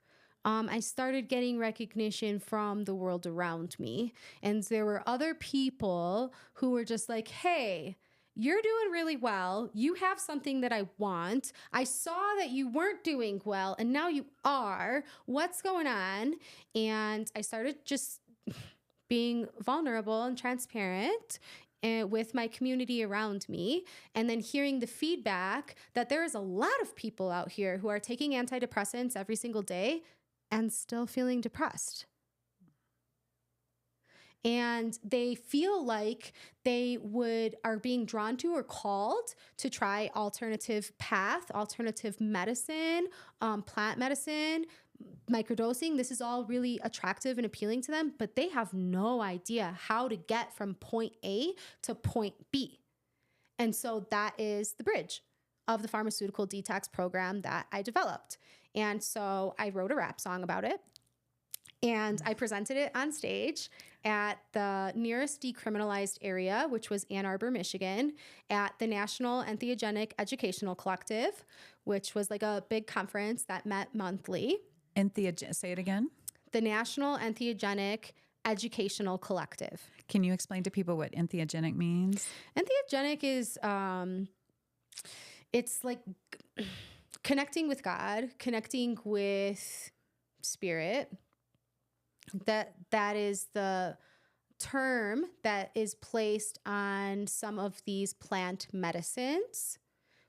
S2: I started getting recognition from the world around me. And there were other people who were just like, hey, you're doing really well. You have something that I want. I saw that you weren't doing well and now you are. What's going on? And I started just being vulnerable and transparent with my community around me, and then hearing the feedback that there is a lot of people out here who are taking antidepressants every single day and still feeling depressed. And they feel like they are being drawn to or called to try alternative path, alternative medicine, plant medicine, microdosing. This is all really attractive and appealing to them, but they have no idea how to get from point A to point B. And so that is the bridge of the pharmaceutical detox program that I developed. And so I wrote a rap song about it, and I presented it on stage at the nearest decriminalized area, which was Ann Arbor, Michigan, at the National Entheogenic Educational Collective, which was like a big conference that met monthly.
S1: Say it again.
S2: The National Entheogenic Educational Collective.
S1: Can you explain to people what entheogenic means?
S2: Entheogenic is, it's like connecting with God, connecting with spirit. That is the term that is placed on some of these plant medicines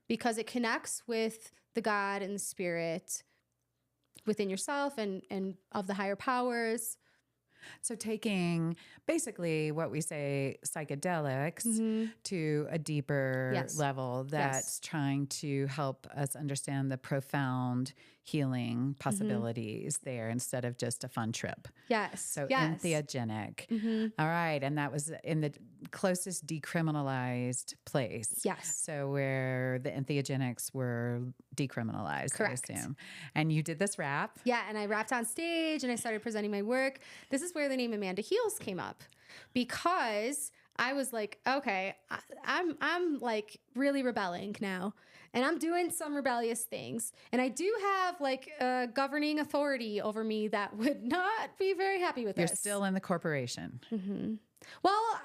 S2: because it connects with the God and the spirit within yourself and of the higher powers.
S1: So taking basically what we say psychedelics to a deeper level that's trying to help us understand the profound healing possibilities there instead of just a fun trip.
S2: Yes.
S1: So entheogenic. All right. And that was in the closest decriminalized place.
S2: Yes.
S1: So where the entheogenics were decriminalized,
S2: Correct.
S1: I assume. And you did this rap.
S2: Yeah. And I rapped on stage and I started presenting my work. This is where the name Amanda Heals came up because I was like, okay, I'm like really rebelling now. And I'm doing some rebellious things. And I do have like a governing authority over me that would not be very happy with this.
S1: You're still in the corporation.
S2: Well,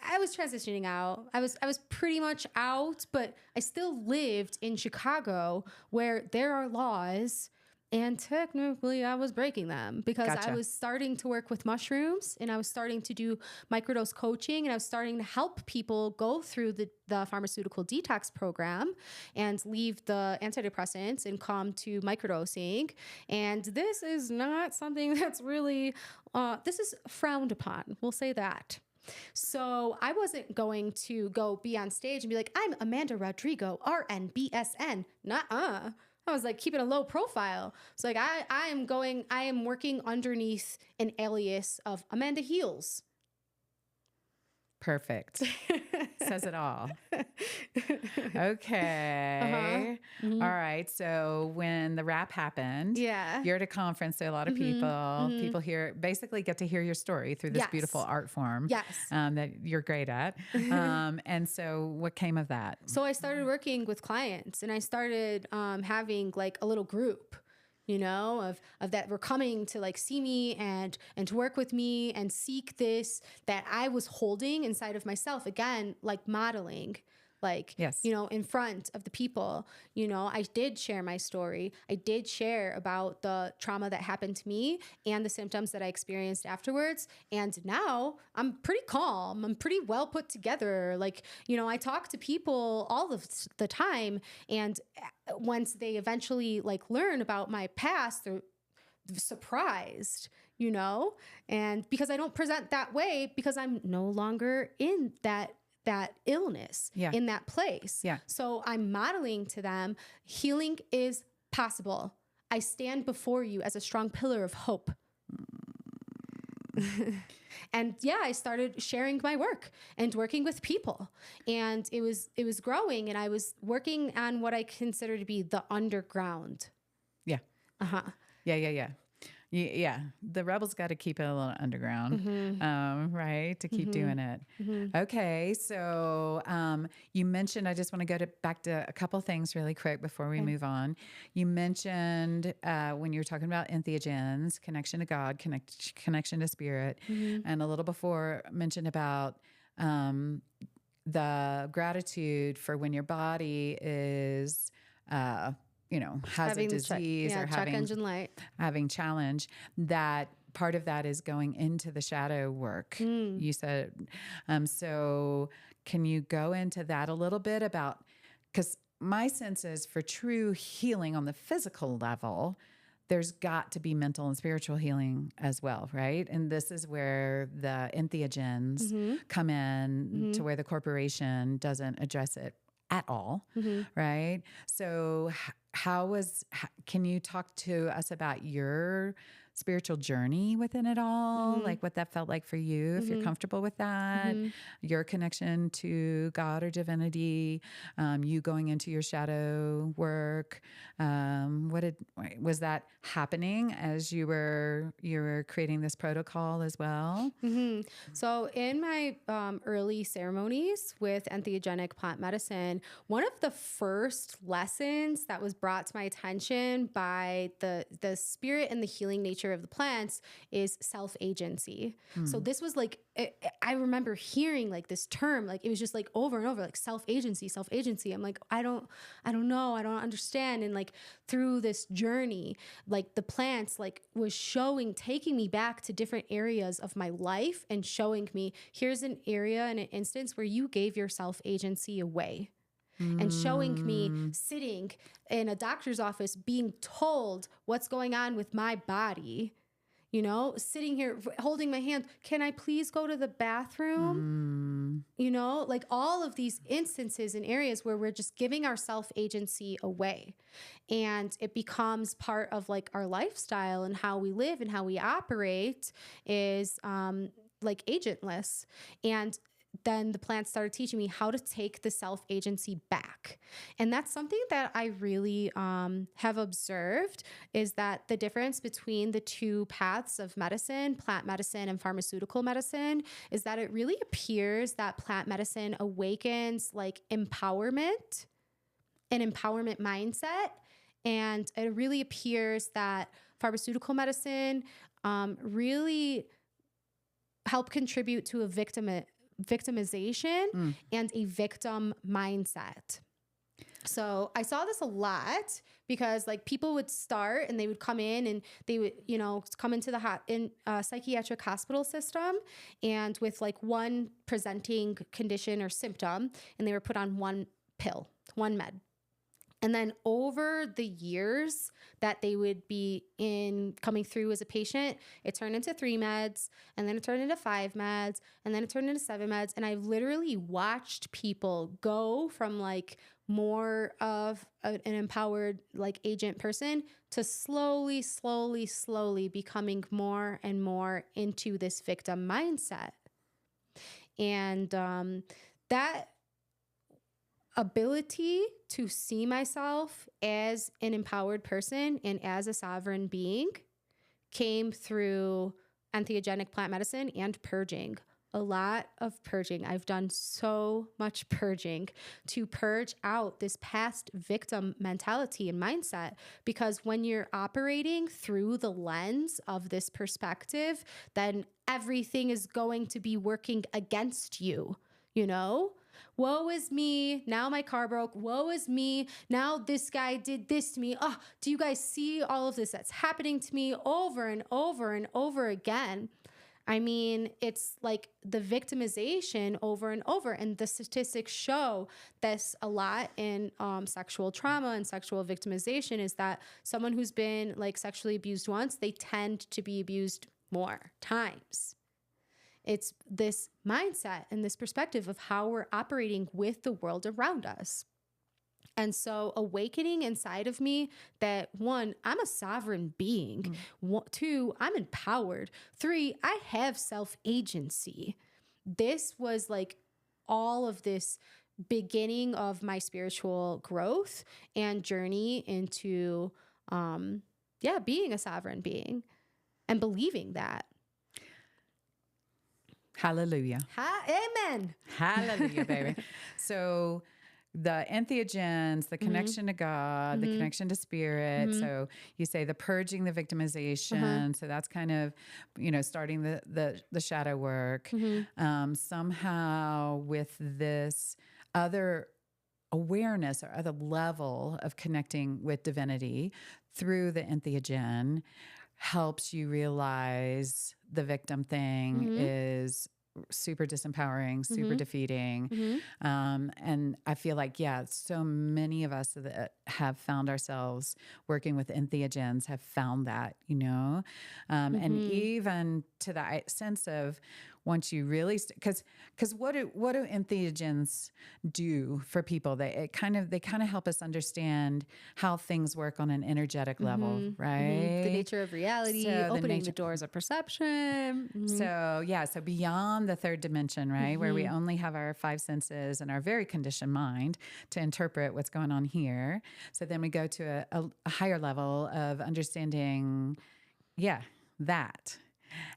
S2: I was transitioning out. I was pretty much out, but I still lived in Chicago where there are laws. And technically, I was breaking them because I was starting to work with mushrooms and I was starting to do microdose coaching and I was starting to help people go through the pharmaceutical detox program and leave the antidepressants and come to microdosing. And this is not something that's really, this is frowned upon. We'll say that. So I wasn't going to go be on stage and be like, I'm Amanda Rodrigo, RNBSN. Nuh-uh. I was like keeping a low profile. So like I am working underneath an alias of Amanda Heals.
S1: Perfect. Says it all. Okay. All right. So when the rap happened, you're at a conference, so a lot of people here basically get to hear your story through this beautiful art form that you're great at. And so what came of that?
S2: So I started working with clients and I started having like a little group, you know, of that were coming to like see me and to work with me and seek this that I was holding inside of myself, again, like modeling, like, you know, in front of the people. You know, I did share my story. I did share about the trauma that happened to me and the symptoms that I experienced afterwards. And now I'm pretty calm. I'm pretty well put together. Like, you know, I talk to people all of the time. And once they eventually like learn about my past, surprised, and because I don't present that way because I'm no longer in that illness, in that place.
S1: Yeah.
S2: So I'm modeling to them, healing is possible. I stand before you as a strong pillar of hope. And I started sharing my work and working with people, and it was growing, and I was working on what I consider to be the underground.
S1: Yeah. Yeah. The rebels got to keep it a little underground, right? To keep doing it. Okay. So you mentioned, I just want to go back to a couple things really quick before we move on. You mentioned when you were talking about entheogens, connection to God, connection to spirit, and a little before mentioned about the gratitude for when your body is has a disease or
S2: check engine light,
S1: having challenge, that part of that is going into the shadow work. You said, so can you go into that a little bit about, because my sense is for true healing on the physical level, there's got to be mental and spiritual healing as well, right? And this is where the entheogens come in to where the corporation doesn't address it at all, right? So can you talk to us about your spiritual journey within it all? Like what that felt like for you, if you're comfortable with that, your connection to God or divinity, you going into your shadow work. Was that happening as you were creating this protocol as well?
S2: So in my early ceremonies with entheogenic plant medicine, one of the first lessons that was brought to my attention by the spirit and the healing nature of the plants is self-agency. So this was like, I remember hearing like this term, like it was just like over and over, like self-agency. I'm like, I don't know. I don't understand. And like through this journey, like the plants like was taking me back to different areas of my life and showing me, here's an area and an instance where you gave your self-agency away. And showing me sitting in a doctor's office being told what's going on with my body, sitting here holding my hand. Can I please go to the bathroom? Like all of these instances and areas where we're just giving our self-agency away. And it becomes part of like our lifestyle and how we live and how we operate is like agentless. And then the plants started teaching me how to take the self-agency back. And that's something that I really have observed, is that the difference between the two paths of medicine, plant medicine and pharmaceutical medicine, is that it really appears that plant medicine awakens like empowerment, an empowerment mindset. And it really appears that pharmaceutical medicine really help contribute to a victimization and a victim mindset. So I saw this a lot because like people would start and they would come in and they would, come into the psychiatric hospital system and with like one presenting condition or symptom, and they were put on one pill, one med. And then over the years that they would be coming through as a patient, it turned into 3 meds, and then it turned into 5 meds, and then it turned into 7 meds. And I've literally watched people go from like more of an empowered like agent person to slowly becoming more and more into this victim mindset. And that ability to see myself as an empowered person and as a sovereign being came through entheogenic plant medicine and purging. A lot of purging. I've done so much purging to purge out this past victim mentality and mindset, because when you're operating through the lens of this perspective, then everything is going to be working against you, Woe is me. Now my car broke. Woe is me. Now this guy did this to me. Oh, do you guys see all of this that's happening to me over and over and over again? I mean, it's like the victimization over and over. And the statistics show this a lot in sexual trauma and sexual victimization, is that someone who's been like sexually abused once, they tend to be abused more times. It's this mindset and this perspective of how we're operating with the world around us. And so awakening inside of me that, one, I'm a sovereign being. Two, I'm empowered. Three, I have self-agency. This was like all of this beginning of my spiritual growth and journey into, being a sovereign being and believing that.
S1: Hallelujah.
S2: Amen.
S1: Hallelujah, baby. So the entheogens, the connection to God, the connection to spirit. So you say the purging, the victimization. So that's kind of, starting the shadow work. Somehow with this other awareness or other level of connecting with divinity through the entheogen helps you realize the victim thing is super disempowering, super defeating. And I feel like, so many of us that have found ourselves working with entheogens have found that, and even to that sense of once you really, because what do entheogens do for people? They kind of help us understand how things work on an energetic level, right?
S2: The nature of reality, opening the doors of perception.
S1: So beyond the third dimension, right, where we only have our five senses and our very conditioned mind to interpret what's going on here. So then we go to a higher level of understanding, that.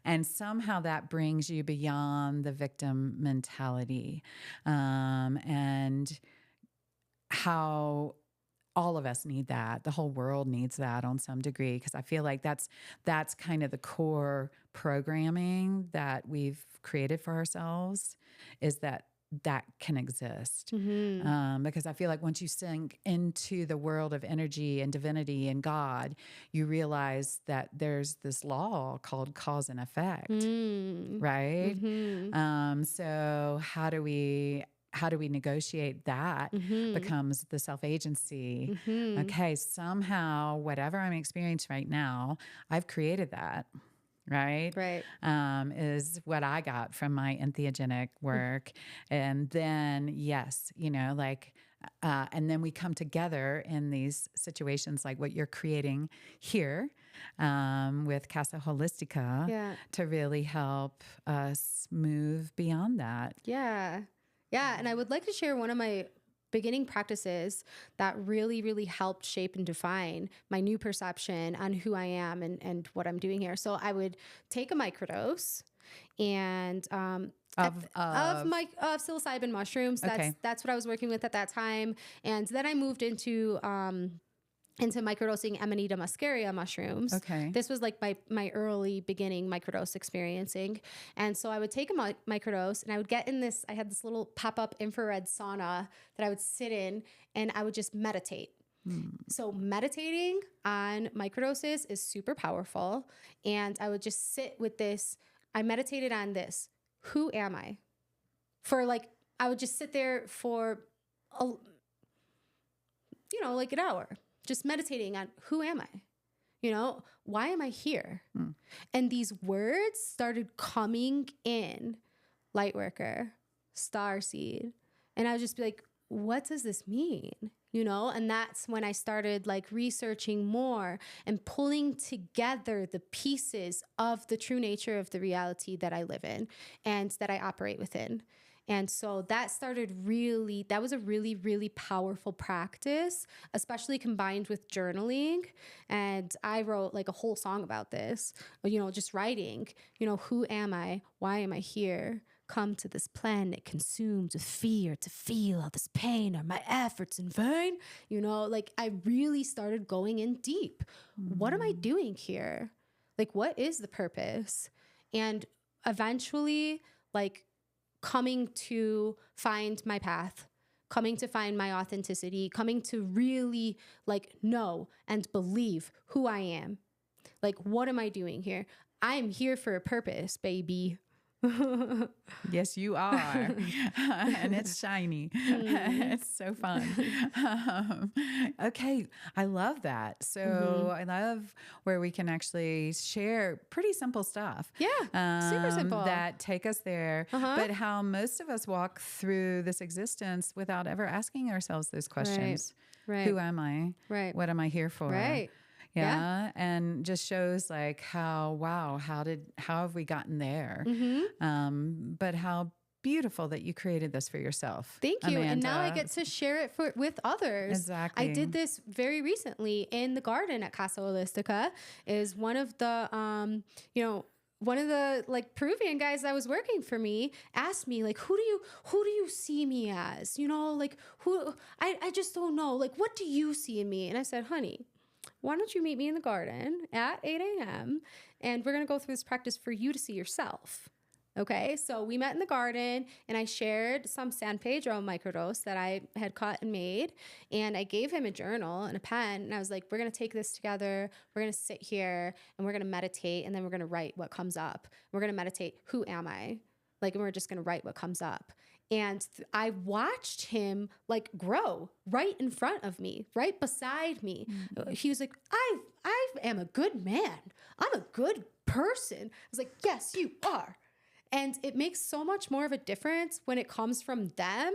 S1: And somehow that brings you beyond the victim mentality, and how all of us need that. The whole world needs that on some degree, because I feel like that's kind of the core programming that we've created for ourselves, is that can exist. Because I feel like once you sink into the world of energy and divinity and God, you realize that there's this law called cause and effect, right? So how do we negotiate that becomes the self-agency. Okay, somehow whatever I'm experiencing right now, I've created that. Right. Is what I got from my entheogenic work. And then, and then we come together in these situations like what you're creating here with Casa Holistica to really help us move beyond that.
S2: Yeah. And I would like to share one of my beginning practices that really, really helped shape and define my new perception on who I am and what I'm doing here. So I would take a microdose and of psilocybin mushrooms. That's what I was working with at that time. And then I moved into microdosing Amanita muscaria mushrooms.
S1: Okay.
S2: This was like my early beginning microdose experiencing. And so I would take a microdose and I would get in I had this little pop-up infrared sauna that I would sit in, and I would just meditate. So meditating on microdoses is super powerful. And I would just sit with this. I meditated on this. Who am I? I would just sit there for an hour. Just meditating on who am I? Why am I here? And these words started coming in: lightworker, starseed. And I would just be like, what does this mean? And that's when I started researching more and pulling together the pieces of the true nature of the reality that I live in and that I operate within. And so that was a really, really powerful practice, especially combined with journaling. And I wrote a whole song about this, just writing, who am I? Why am I here? Come to this planet consumed with fear to feel all this pain. Are my efforts in vain? I really started going in deep. What am I doing here? What is the purpose? And eventually, coming to find my path, coming to find my authenticity, coming to really know and believe who I am. What am I doing here? I'm here for a purpose, baby.
S1: Yes, you are. And it's shiny. It's so fun. Okay. I love that. So I love where we can actually share pretty simple stuff.
S2: Yeah. Super simple.
S1: That take us there. But how most of us walk through this existence without ever asking ourselves those questions.
S2: Right.
S1: Who am I?
S2: Right.
S1: What am I here for?
S2: Right.
S1: Yeah. And just shows like how have we gotten there? But how beautiful that you created this for yourself.
S2: Thank you.
S1: Amanda.
S2: And now I get to share it with others.
S1: Exactly.
S2: I did this very recently in the garden at Casa Holistica. Is one of the, one of the like Peruvian guys that was working for me asked me like, who do you see me as? Like I just don't know. Like, what do you see in me? And I said, honey, why don't you meet me in the garden at 8 a.m. and we're going to go through this practice for you to see yourself. Okay. So we met in the garden and I shared some San Pedro microdose that I had cut and made. And I gave him a journal and a pen. And I was like, we're going to take this together. We're going to sit here and we're going to meditate. And then we're going to write what comes up. We're going to meditate. Who am I? And we're just going to write what comes up. And I watched him like grow right in front of me, right beside me. He was like, I am a good man. I'm a good person. I was like, yes, you are. And it makes so much more of a difference when it comes from them.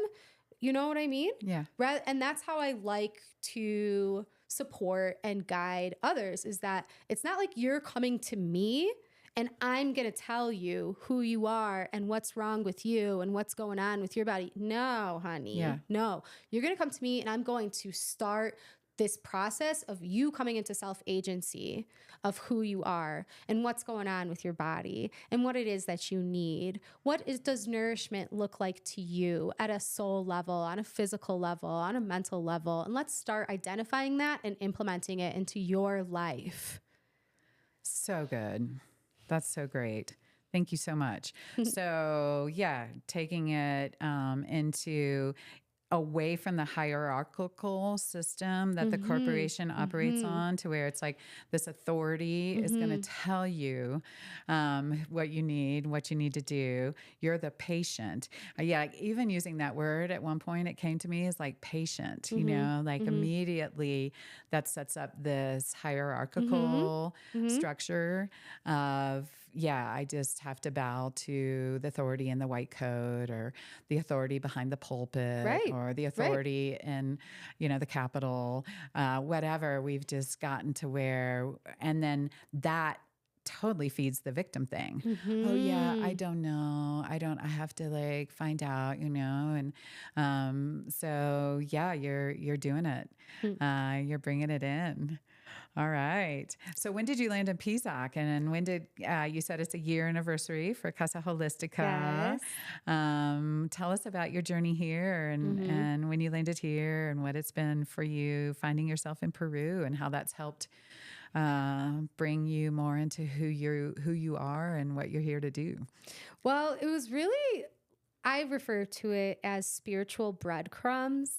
S2: You know what I mean?
S1: Yeah.
S2: And that's how I like to support and guide others, is that it's not like you're coming to me and I'm going to tell you who you are and what's wrong with you and what's going on with your body. No, honey.
S1: Yeah.
S2: No. You're going to come to me and I'm going to start this process of you coming into self-agency of who you are and what's going on with your body and what it is that you need. Does nourishment look like to you at a soul level, on a physical level, on a mental level? And let's start identifying that and implementing it into your life.
S1: So good. That's so great. Thank you so much. So yeah, taking it into away from the hierarchical system that the corporation operates on, to where it's like this authority is going to tell you what you need to do. You're the patient. Even using that word at one point, it came to me as like patient, immediately that sets up this hierarchical structure of, I just have to bow to the authority in the white coat or the authority behind the pulpit,
S2: right,
S1: or the authority in, the Capitol, whatever. We've just gotten to where, and then that totally feeds the victim thing. Oh yeah, I don't know. I have to like find out, and so yeah, you're doing it. You're bringing it in. All right. So when did you land in Pisac? And when did, you said it's a year anniversary for Casa Holistica.
S2: Yes.
S1: Tell us about your journey here and when you landed here and what it's been for you finding yourself in Peru and how that's helped bring you more into who you are and what you're here to do.
S2: Well, it was really, I refer to it as spiritual breadcrumbs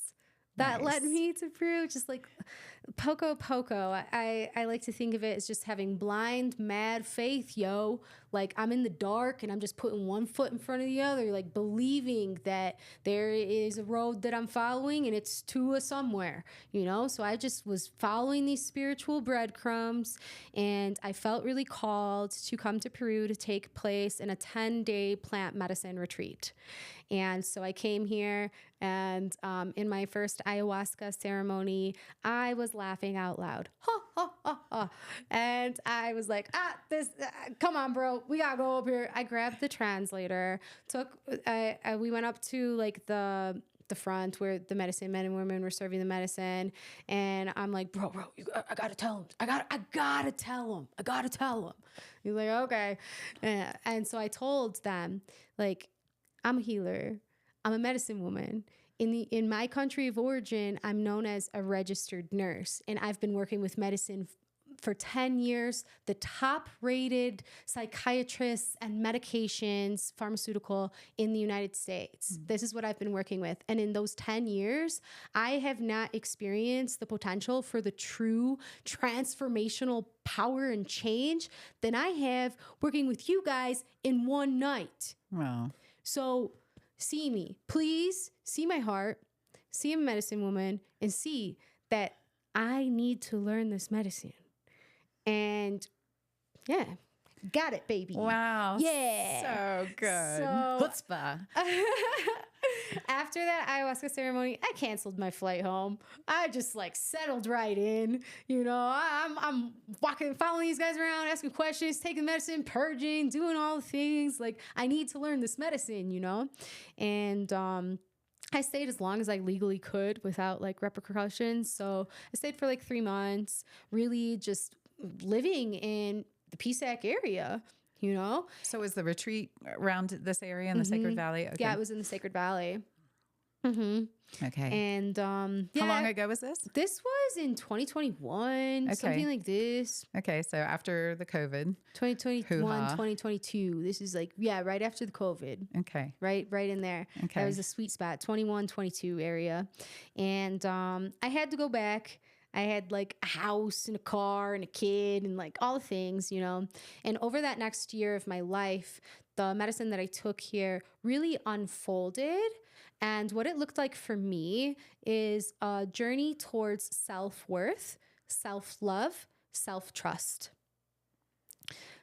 S2: that led me to Peru. Just like poco. I like to think of it as just having blind, mad faith, yo. Like I'm in the dark and I'm just putting one foot in front of the other, like believing that there is a road that I'm following and it's to a somewhere, So I just was following these spiritual breadcrumbs, and I felt really called to come to Peru to take place in a 10-day plant medicine retreat. And so I came here, and in my first ayahuasca ceremony, I was laughing out loud. Ha, ha, ha, ha. And I was like, come on, bro. We gotta go up here. I grabbed the translator, we went up to like the front where the medicine men and women were serving the medicine. And I'm like, bro, I gotta tell him. I gotta tell him. He's like, okay. And so I told them, like, I'm a healer. I'm a medicine woman. In my country of origin, I'm known as a registered nurse, and I've been working with medicine for 10 years the top rated psychiatrists and medications, pharmaceutical in the United States. This is what I've been working with. And in those 10 years, I have not experienced the potential for the true transformational power and change than I have working with you guys in one night.
S1: Wow.
S2: So see me, please see my heart, see a medicine woman, and see that I need to learn this medicine. And yeah, got it, baby.
S1: Wow.
S2: Yeah.
S1: So good.
S2: So
S1: Chutzpah.
S2: after that ayahuasca ceremony, I canceled my flight home. I just like settled right in. You know, I'm walking, following these guys around, asking questions, taking medicine, purging, doing all the things. Like, I need to learn this medicine, you know? And I stayed as long as I legally could without like repercussions. So I stayed for like 3 months, really just living in the PSAC area, you know?
S1: So was the retreat around this area in the Sacred Valley? Okay.
S2: Yeah, it was in the Sacred Valley. Mm-hmm.
S1: Okay.
S2: And
S1: How long ago was this?
S2: This was in 2021, something like this.
S1: Okay. So after the COVID.
S2: 2021,
S1: Hoo-ha.
S2: 2022. This is like, yeah, right after the COVID.
S1: Okay.
S2: Right in there.
S1: Okay.
S2: That was a sweet spot, 21, 22 area. And I had to go back. I had like a house and a car and a kid and like all the things, you know. And over that next year of my life, the medicine that I took here really unfolded. And what it looked like for me is a journey towards self-worth, self-love, self-trust.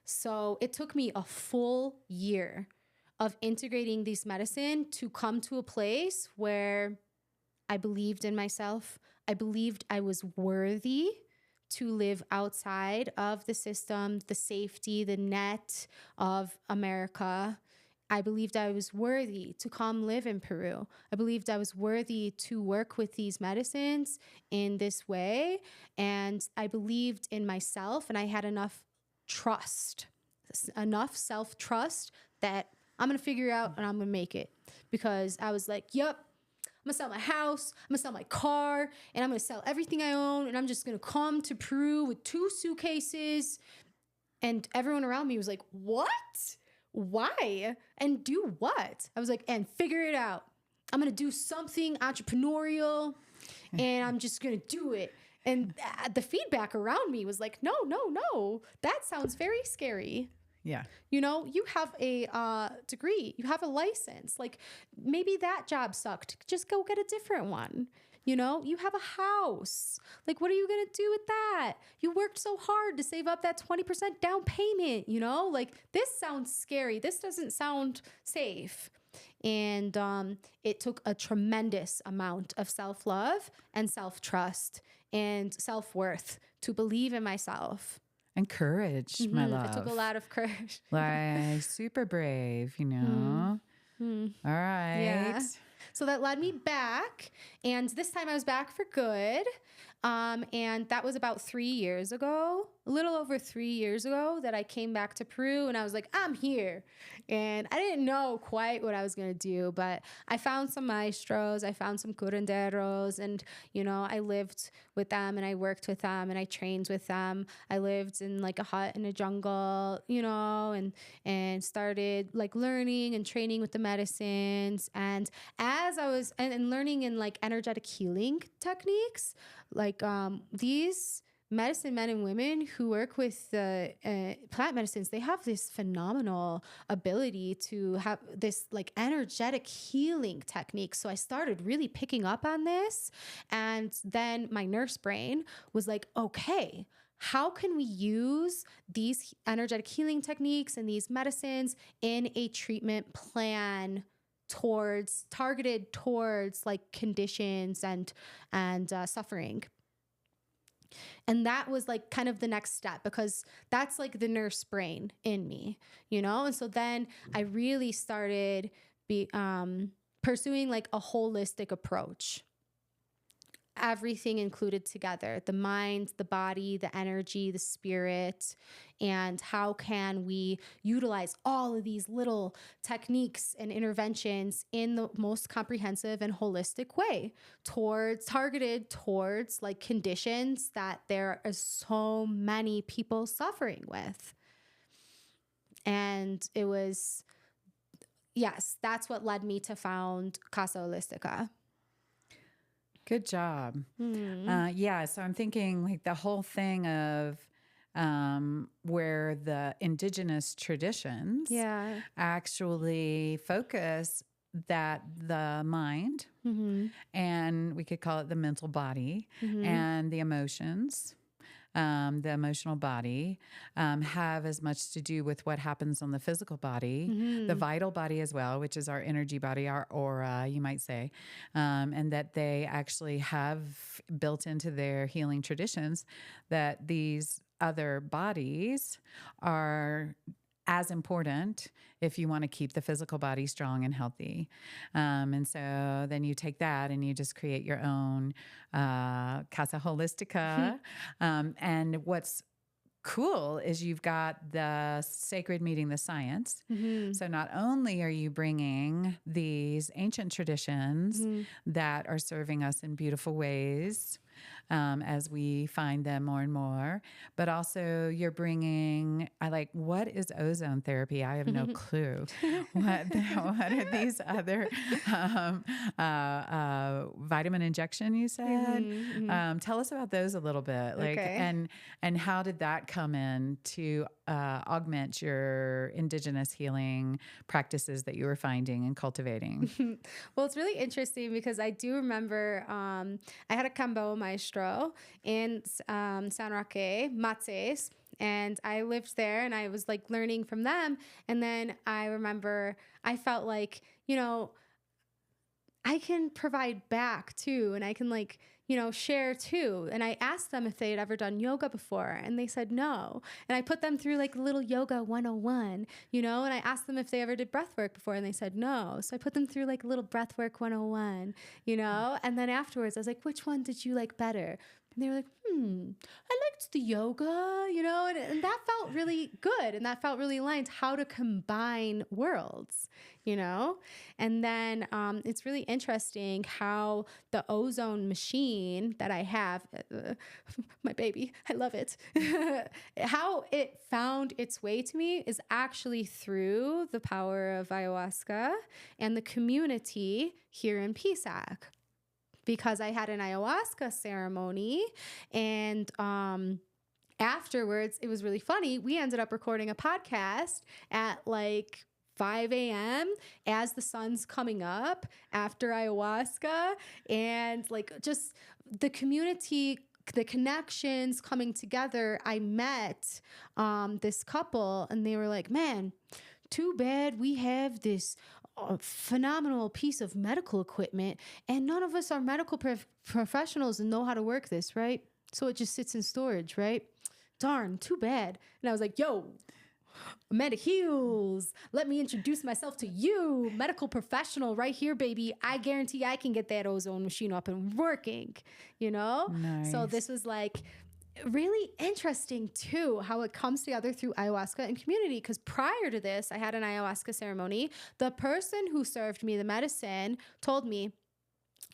S2: So it took me a full year of integrating these medicine to come to a place where I believed in myself. I believed I was worthy to live outside of the system, the safety, the net of America. I believed I was worthy to come live in Peru. I believed I was worthy to work with these medicines in this way. And I believed in myself, and I had enough trust, enough self-trust that I'm going to figure out and I'm going to make it. Because I was like, yep, I'm gonna sell my house, I'm gonna sell my car, and I'm gonna sell everything I own, and I'm just gonna come to Peru with 2 suitcases. And everyone around me was like, what? Why? And do what? I was like, and figure it out. I'm gonna do something entrepreneurial, and I'm just gonna do it. And the feedback around me was like, no, that sounds very scary.
S1: Yeah.
S2: You know, you have a degree, you have a license. Like, maybe that job sucked. Just go get a different one. You know, you have a house. Like, what are you going to do with that? You worked so hard to save up that 20% down payment, you know? Like, this sounds scary. This doesn't sound safe. And it took a tremendous amount of self-love and self-trust and self-worth to believe in myself.
S1: And courage, my love.
S2: It took a lot of courage.
S1: Like, super brave, you know? All right.
S2: Yeah. So that led me back. And this time I was back for good. And that was about 3 years ago, a little over 3 years ago, that I came back to Peru, and I was like, I'm here. And I didn't know quite what I was going to do, but I found some maestros, I found some curanderos, and, you know, I lived with them and I worked with them and I trained with them. I lived in like a hut in a jungle, you know, and started like learning and training with the medicines. And as I was and learning in like energetic healing techniques, like these medicine men and women who work with the plant medicines, they have this phenomenal ability to have this like energetic healing technique. So I started really picking up on this. And then my nurse brain was like, okay, how can we use these energetic healing techniques and these medicines in a treatment plan targeted towards like conditions and suffering? And that was like kind of the next step, because that's like the nurse brain in me, you know? And so then I really started pursuing like a holistic approach. everything included together, the mind, the body, the energy, the spirit, and how can we utilize all of these little techniques and interventions in the most comprehensive and holistic way targeted towards like conditions that there are so many people suffering with. And it was, yes, that's what led me to found Casa Holistica.
S1: Good job. Yeah. So I'm thinking like the whole thing of where the indigenous traditions actually focus that the mind, and we could call it the mental body, and the emotions, the emotional body, have as much to do with what happens on the physical body, the vital body as well, which is our energy body, our aura, you might say, and that they actually have built into their healing traditions that these other bodies are as important if you want to keep the physical body strong and healthy. And so then you take that and you just create your own Casa Holistica. And what's cool is you've got the sacred meeting the science. So not only are you bringing these ancient traditions that are serving us in beautiful ways, as we find them more and more, but also you're bringing, what is ozone therapy? I have no clue. What are these other vitamin injection you said? Tell us about those a little bit. And how did that come in to augment your indigenous healing practices that you were finding and cultivating?
S2: Well, it's really interesting because I do remember I had a Cambo maestro in San Roque, Mates, and I lived there and I was like learning from them. And then I remember I felt like, I can provide back too. And I can share too. And I asked them if they had ever done yoga before and they said no. And I put them through like a little yoga 101, and I asked them if they ever did breath work before and they said no. So I put them through like a little breath work 101, and then afterwards I was like, which one did you like better? And they were like, I liked the yoga, and that felt really good. And that felt really aligned how to combine worlds, and then it's really interesting how the ozone machine that I have, my baby, I love it, how it found its way to me is actually through the power of ayahuasca and the community here in PSAC. Because I had an ayahuasca ceremony and afterwards, it was really funny. We ended up recording a podcast at 5 a.m. as the sun's coming up after ayahuasca, and just the community, the connections coming together. I met this couple and they were like, man, too bad we have this phenomenal piece of medical equipment and none of us are medical professionals and know how to work this, right? So it just sits in storage, right? Darn, too bad. And I was like, yo, Amanda Heals, let me introduce myself to you, medical professional right here, baby. I guarantee I can get that ozone machine up and working,
S1: Nice.
S2: So this was really interesting too, how it comes together through ayahuasca and community. Because prior to this, I had an ayahuasca ceremony. The person who served me the medicine told me,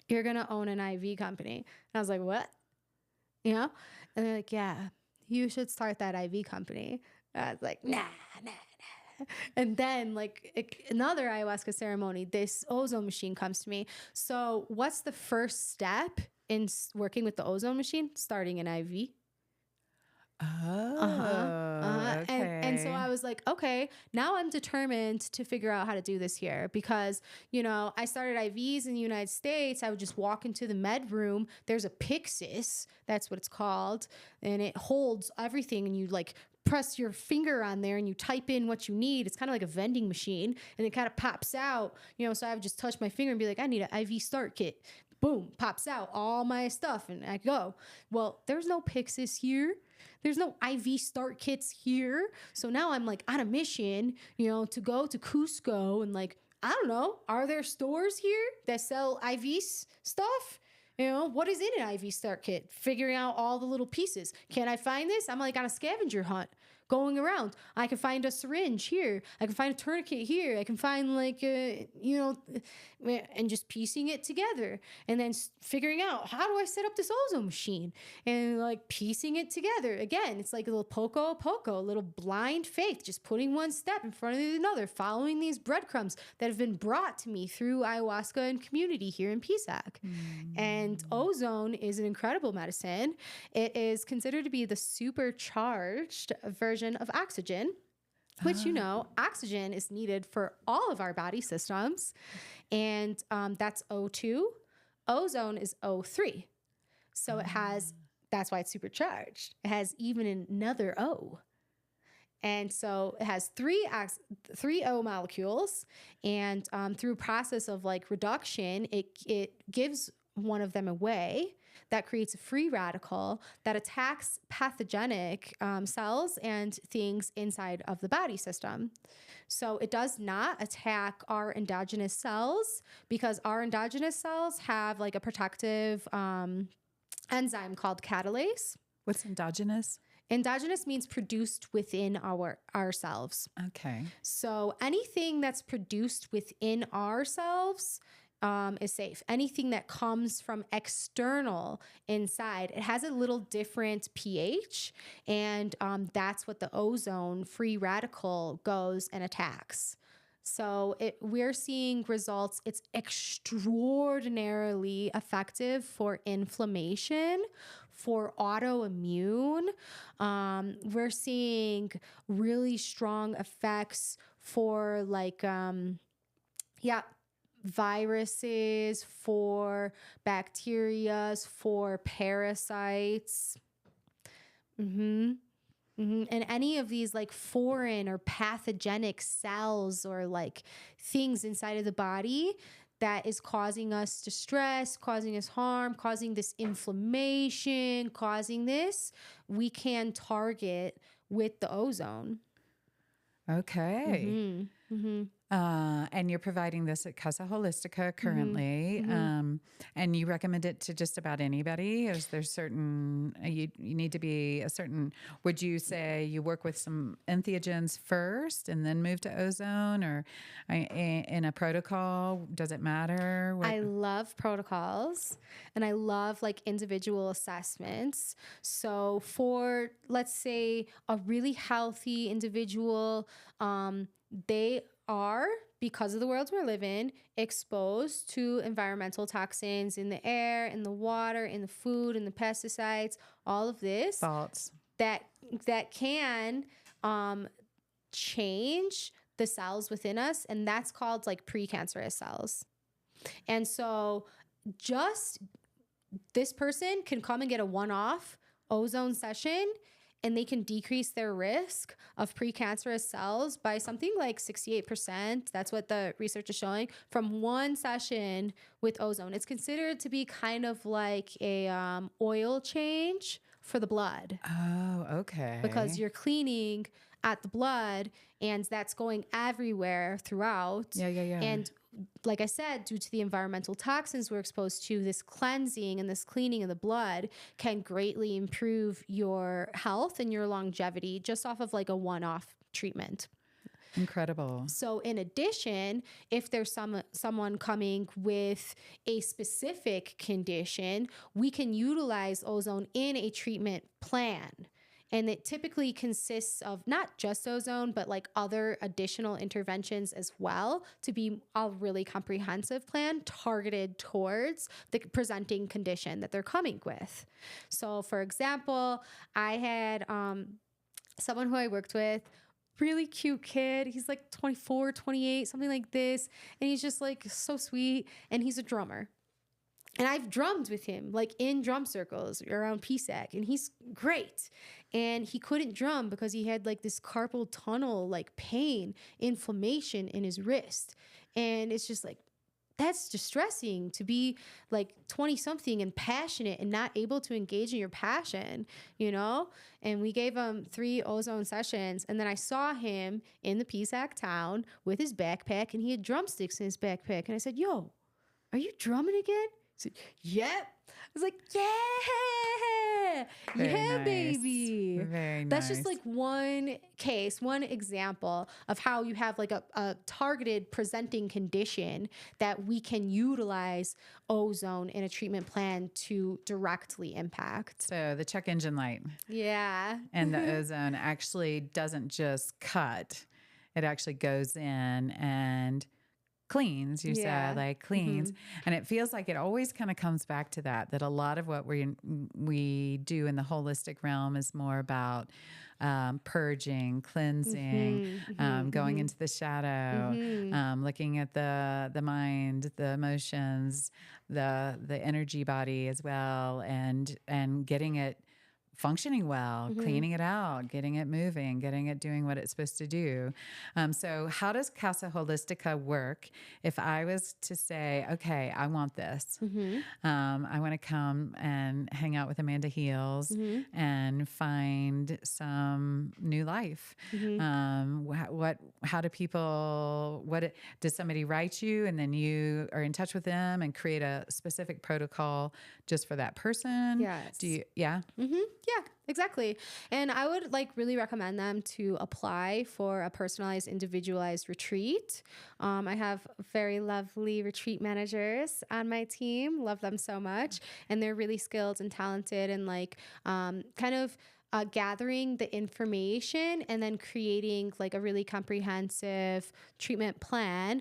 S2: you're going to own an IV company. And I was like, what? And they're like, yeah, you should start that IV company. I was like, nah. And then another ayahuasca ceremony, this ozone machine comes to me. So what's the first step in working with the ozone machine? Starting an IV.
S1: Okay.
S2: And so I was like, okay, now I'm determined to figure out how to do this here because, I started IVs in the United States. I would just walk into the med room. There's a Pyxis, that's what it's called. And it holds everything and you press your finger on there and you type in what you need. It's kind of like a vending machine and it kind of pops out, so I would just touch my finger and be like, I need an IV start kit. Boom, pops out all my stuff and I go. Well, there's no Pyxis here. There's no IV start kits here. So now I'm on a mission, to go to Cusco and I don't know, are there stores here that sell IV stuff? You know, what is in an IV start kit? Figuring out all the little pieces. Can I find this? I'm like on a scavenger hunt going around. I can find a syringe here. I can find a tourniquet here. I can find like, and just piecing it together and then figuring out how do I set up this ozone machine and like piecing it together. Again, it's like a little poco, a little blind faith, just putting one step in front of another, following these breadcrumbs that have been brought to me through ayahuasca and community here in PSAC. And ozone is an incredible medicine. It is considered to be the supercharged version of oxygen, which, oxygen is needed for all of our body systems. And that's O2. Ozone is O3. So that's why it's supercharged. It has even another O. And so it has three O molecules. And through a process of like reduction, it gives one of them away. That creates a free radical that attacks pathogenic cells and things inside of the body system. So it does not attack our endogenous cells because our endogenous cells have like a protective enzyme called catalase.
S1: What's endogenous?
S2: Endogenous means produced within ourselves.
S1: Okay.
S2: So anything that's produced within ourselves is safe. Anything that comes from external inside, it has a little different pH, and that's what the ozone free radical goes and attacks. So we're seeing results. It's extraordinarily effective for inflammation, for autoimmune. We're seeing really strong effects for like, viruses, for bacteria, for parasites. And any of these like foreign or pathogenic cells or like things inside of the body that is causing us distress, causing us harm, causing this inflammation, we can target with the ozone.
S1: Okay. And you're providing this at Casa Holistica currently. And you recommend it to just about anybody? Is there certain, you need to be a certain, would you say you work with some entheogens first and then move to ozone, or in a protocol? Does it matter?
S2: I love protocols and I love like individual assessments. So for, let's say, a really healthy individual, they are, because of the world we live in, exposed to environmental toxins in the air, in the water, in the food, in the pesticides, all of this.
S1: Thoughts.
S2: That can change the cells within us, and that's called like precancerous cells. And so just this person can come and get a one-off ozone session, and they can decrease their risk of precancerous cells by something like 68%. That's what the research is showing from one session with ozone. It's considered to be kind of like a oil change for the blood.
S1: Oh, okay.
S2: Because you're cleaning at the blood, and that's going everywhere throughout.
S1: Yeah.
S2: And like I said, due to the environmental toxins we're exposed to, this cleansing and this cleaning of the blood can greatly improve your health and your longevity just off of like a one-off treatment.
S1: Incredible.
S2: So in addition, if there's someone coming with a specific condition, we can utilize ozone in a treatment plan. And it typically consists of not just ozone, but like other additional interventions as well, to be a really comprehensive plan targeted towards the presenting condition that they're coming with. So for example, I had someone who I worked with, really cute kid. He's like 24, 28, something like this. And he's just like so sweet. And he's a drummer. And I've drummed with him, like in drum circles around PSAC, and he's great. And he couldn't drum because he had like this carpal tunnel, like pain, inflammation in his wrist. And it's just like, that's distressing to be like 20 something and passionate and not able to engage in your passion, you know? And we gave him 3 ozone sessions. And then I saw him in the PSAC town with his backpack, and he had drumsticks in his backpack. And I said, yo, are you drumming again? So, yep. I was like, yeah,
S1: Very
S2: yeah,
S1: nice.
S2: baby.
S1: Very
S2: That's just
S1: nice.
S2: like one case, one example of how you have like a targeted presenting condition that we can utilize ozone in a treatment plan to directly impact.
S1: So the check engine light
S2: Yeah.
S1: and the ozone actually doesn't just cut, it actually goes in and cleans. You
S2: Yeah.
S1: said like cleans, and it feels like it always kind of comes back to that a lot of what we do in the holistic realm is more about purging, cleansing, going into the shadow, looking at the mind, the emotions, the energy body as well, and getting it functioning well, cleaning it out, getting it moving, getting it doing what it's supposed to do. So how does Casa Holistica work if I was to say, okay, I want this. I want to come and hang out with Amanda Heals and find some new life. How do people, does somebody write you and then you are in touch with them and create a specific protocol just for that person?
S2: Yes.
S1: Yeah.
S2: Yeah, exactly. And I would like really recommend them to apply for a personalized, individualized retreat. I have very lovely retreat managers on my team. Love them so much. And they're really skilled and talented and like kind of gathering the information and then creating like a really comprehensive treatment plan,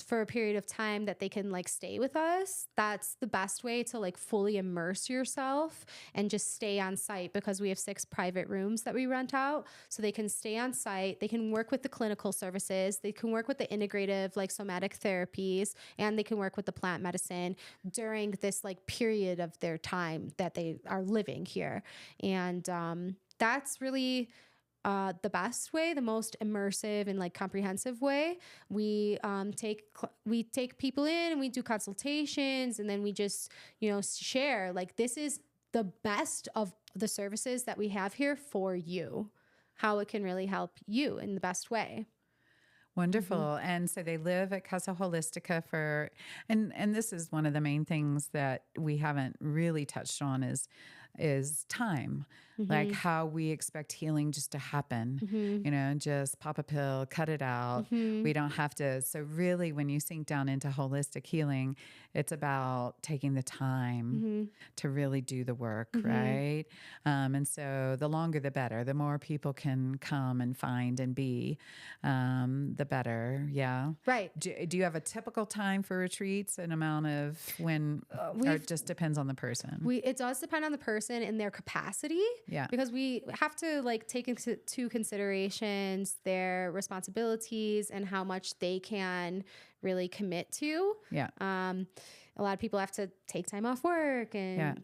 S2: for a period of time that they can like stay with us. That's the best way to like fully immerse yourself and just stay on site, because we have 6 private rooms that we rent out. So they can stay on site. They can work with the clinical services. They can work with the integrative like somatic therapies, and they can work with the plant medicine during this like period of their time that they are living here. And that's really the best way, the most immersive and like comprehensive way. We take people in and we do consultations, and then we just share like this is the best of the services that we have here for you, how it can really help you in the best way.
S1: Wonderful. And so they live at Casa Holistica and this is one of the main things that we haven't really touched on is time, like how we expect healing just to happen, just pop a pill, cut it out. We don't have to. So really, when you sink down into holistic healing, it's about taking the time to really do the work, right? And so the longer, the better. The more people can come and find and be, the better. Yeah.
S2: Right.
S1: Do you have a typical time for retreats, an amount of when, or it just depends on the person?
S2: It does depend on the person and their capacity.
S1: Yeah.
S2: Because we have to like take into considerations their responsibilities and how much they can really commit to.
S1: Yeah.
S2: A lot of people have to take time off work and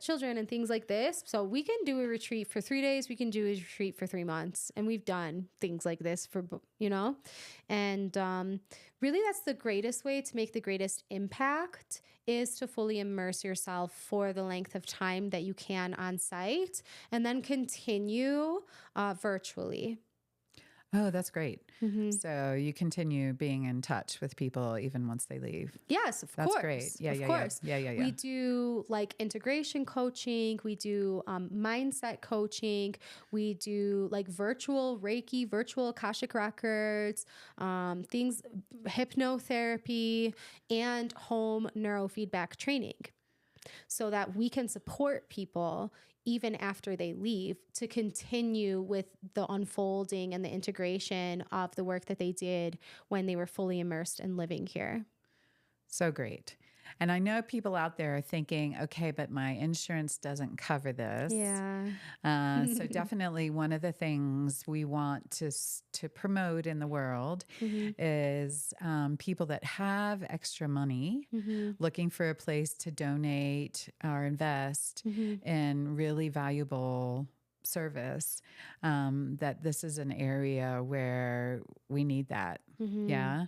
S2: children and things like this. So we can do a retreat for 3 days. We can do a retreat for 3 months. And we've done things like this for, and really that's the greatest way to make the greatest impact is to fully immerse yourself for the length of time that you can on site and then continue virtually.
S1: Oh, that's great. So you continue being in touch with people even once they leave.
S2: Yes, of
S1: That's
S2: course.
S1: great. Yeah,
S2: of
S1: yeah,
S2: course.
S1: yeah.
S2: We do like integration coaching. We do mindset coaching. We do like virtual Reiki, virtual Akashic records, things, hypnotherapy, and home neurofeedback training, so that we can support people even after they leave to continue with the unfolding and the integration of the work that they did when they were fully immersed and living here.
S1: So great. And I know people out there are thinking, okay, but my insurance doesn't cover this.
S2: Yeah.
S1: So definitely one of the things we want to promote in the world is people that have extra money looking for a place to donate or invest in really valuable service, that this is an area where we need that. Yeah.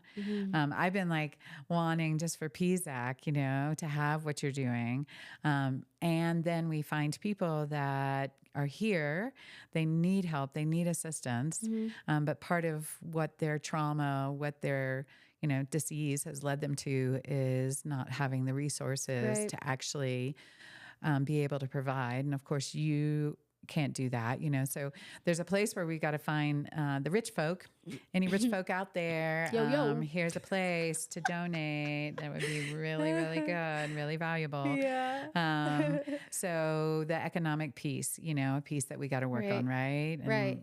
S1: I've been like wanting just for PZAC, to have what you're doing. And then we find people that are here, they need help, they need assistance. But part of what their trauma, what their disease has led them to is not having the resources
S2: Right.
S1: to actually be able to provide. And of course, you can't do that, So there's a place where we got to find the rich folk. Any rich folk out there?
S2: Yo, yo.
S1: Here's a place to donate. That would be really, really good, really valuable.
S2: Yeah.
S1: So the economic piece, a piece that we got to work
S2: Right.
S1: on, right? And
S2: Right.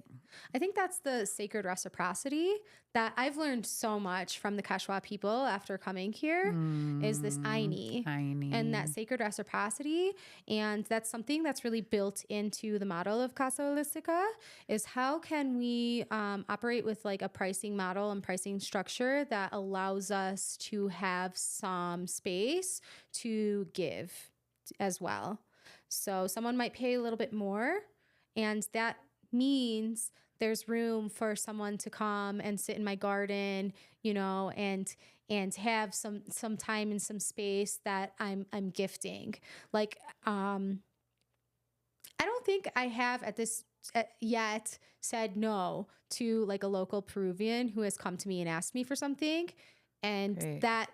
S2: I think that's the sacred reciprocity that I've learned so much from the Quechua people after coming here is this Aini and that sacred reciprocity. And that's something that's really built into the model of Casa Holistica is how can we operate with like a pricing model and pricing structure that allows us to have some space to give as well. So someone might pay a little bit more, and that means there's room for someone to come and sit in my garden, and have some time and some space that I'm gifting. Like I don't think I have yet said no to like a local Peruvian who has come to me and asked me for something. And
S1: Great.
S2: that's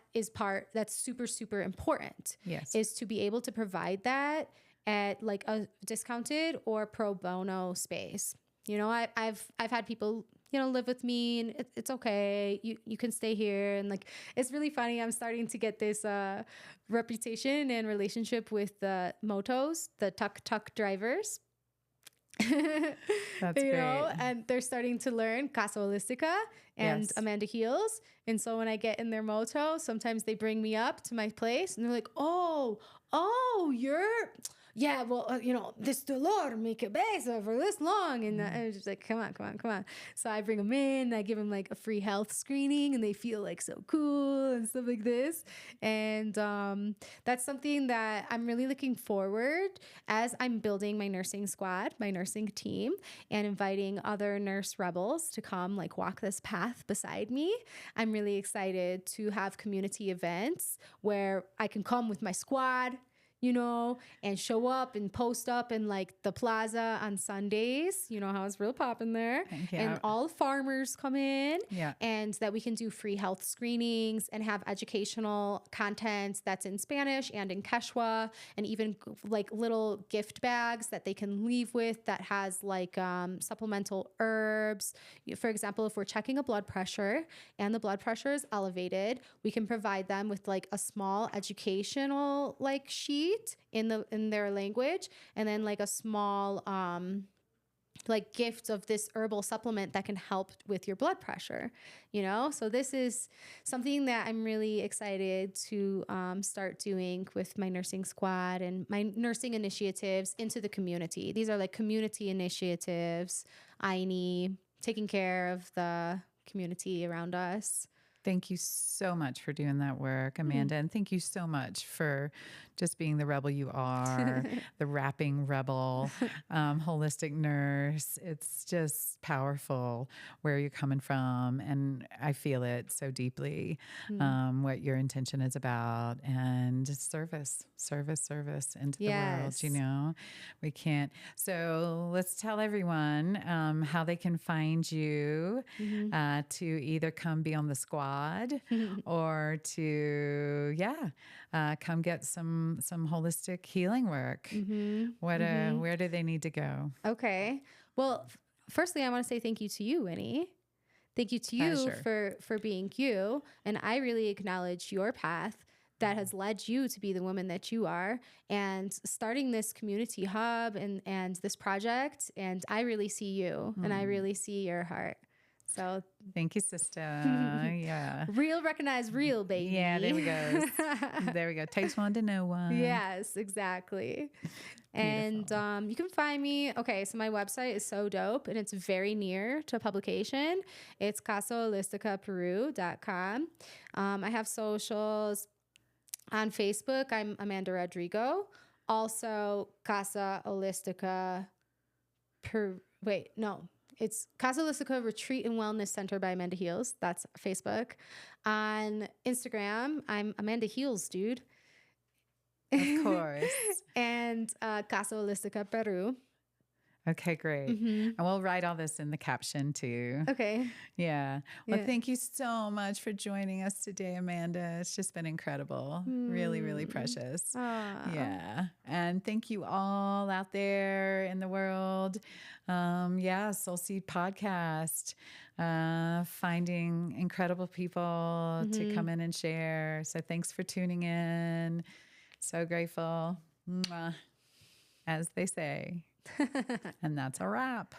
S2: super, super important.
S1: Yes.
S2: Is to be able to provide that at like a discounted or pro bono space. I've had people, live with me, and it's okay. You can stay here. And like, it's really funny. I'm starting to get this reputation and relationship with the motos, the tuk-tuk drivers.
S1: That's great.
S2: And they're starting to learn Casa Holistica and
S1: Yes.
S2: Amanda Heals. And so when I get in their moto, sometimes they bring me up to my place and they're like, oh, this dolor me cabeza for this long. And I was just like, come on. So I bring them in, I give them like a free health screening, and they feel like so cool and stuff like this. And that's something that I'm really looking forward as I'm building my nursing squad, my nursing team, and inviting other nurse rebels to come like walk this path beside me. I'm really excited to have community events where I can come with my squad, and show up and post up in like the plaza on Sundays, how it's real popping there.
S1: Yeah.
S2: And all farmers come in,
S1: Yeah.
S2: and that we can do free health screenings and have educational content that's in Spanish and in Quechua, and even like little gift bags that they can leave with that has like supplemental herbs. For example, if we're checking a blood pressure and the blood pressure is elevated, we can provide them with like a small educational like sheet in their language, and then like a small like gift of this herbal supplement that can help with your blood pressure, So this is something that I'm really excited to start doing with my nursing squad and my nursing initiatives into the community. These are like community initiatives, Aini, taking care of the community around us.
S1: Thank you so much for doing that work, Amanda. And thank you so much for just being the rebel you are, the rapping rebel, holistic nurse. It's just powerful where you're coming from. And I feel it so deeply, what your intention is about, and just service into the world, We can't. So let's tell everyone how they can find you to either come be on the squad or to, come get some holistic healing work. Where do they need to go?
S2: Okay. Well, firstly, I want to say thank you to you, Winnie. Thank you to you for being you. And I really acknowledge your path that has led you to be the woman that you are, and starting this community hub and this project. And I really see you and I really see your heart. So
S1: thank you, sister. Yeah.
S2: Real recognize real, baby.
S1: Yeah, there we go. There we go. Takes one to know one.
S2: Yes, exactly. And you can find me. Okay, so my website is so dope, and it's very near to publication. It's casaholistica.peru.com. I have socials on Facebook. I'm Amanda Rodrigo. Also, Casa Holistica. It's Casa Holistica Retreat and Wellness Center by Amanda Heals. That's Facebook. On Instagram, I'm Amanda Heals, dude.
S1: Of course.
S2: And Casa Holistica Peru.
S1: Okay, great. And we'll write all this in the caption too.
S2: Okay.
S1: Yeah. Well,
S2: Yeah.
S1: thank you so much for joining us today, Amanda. It's just been incredible. Really, really precious.
S2: Aw.
S1: Yeah. And thank you all out there in the world. Yeah, SolSeed podcast, finding incredible people to come in and share. So thanks for tuning in. So grateful. Mwah, as they say. And that's a wrap.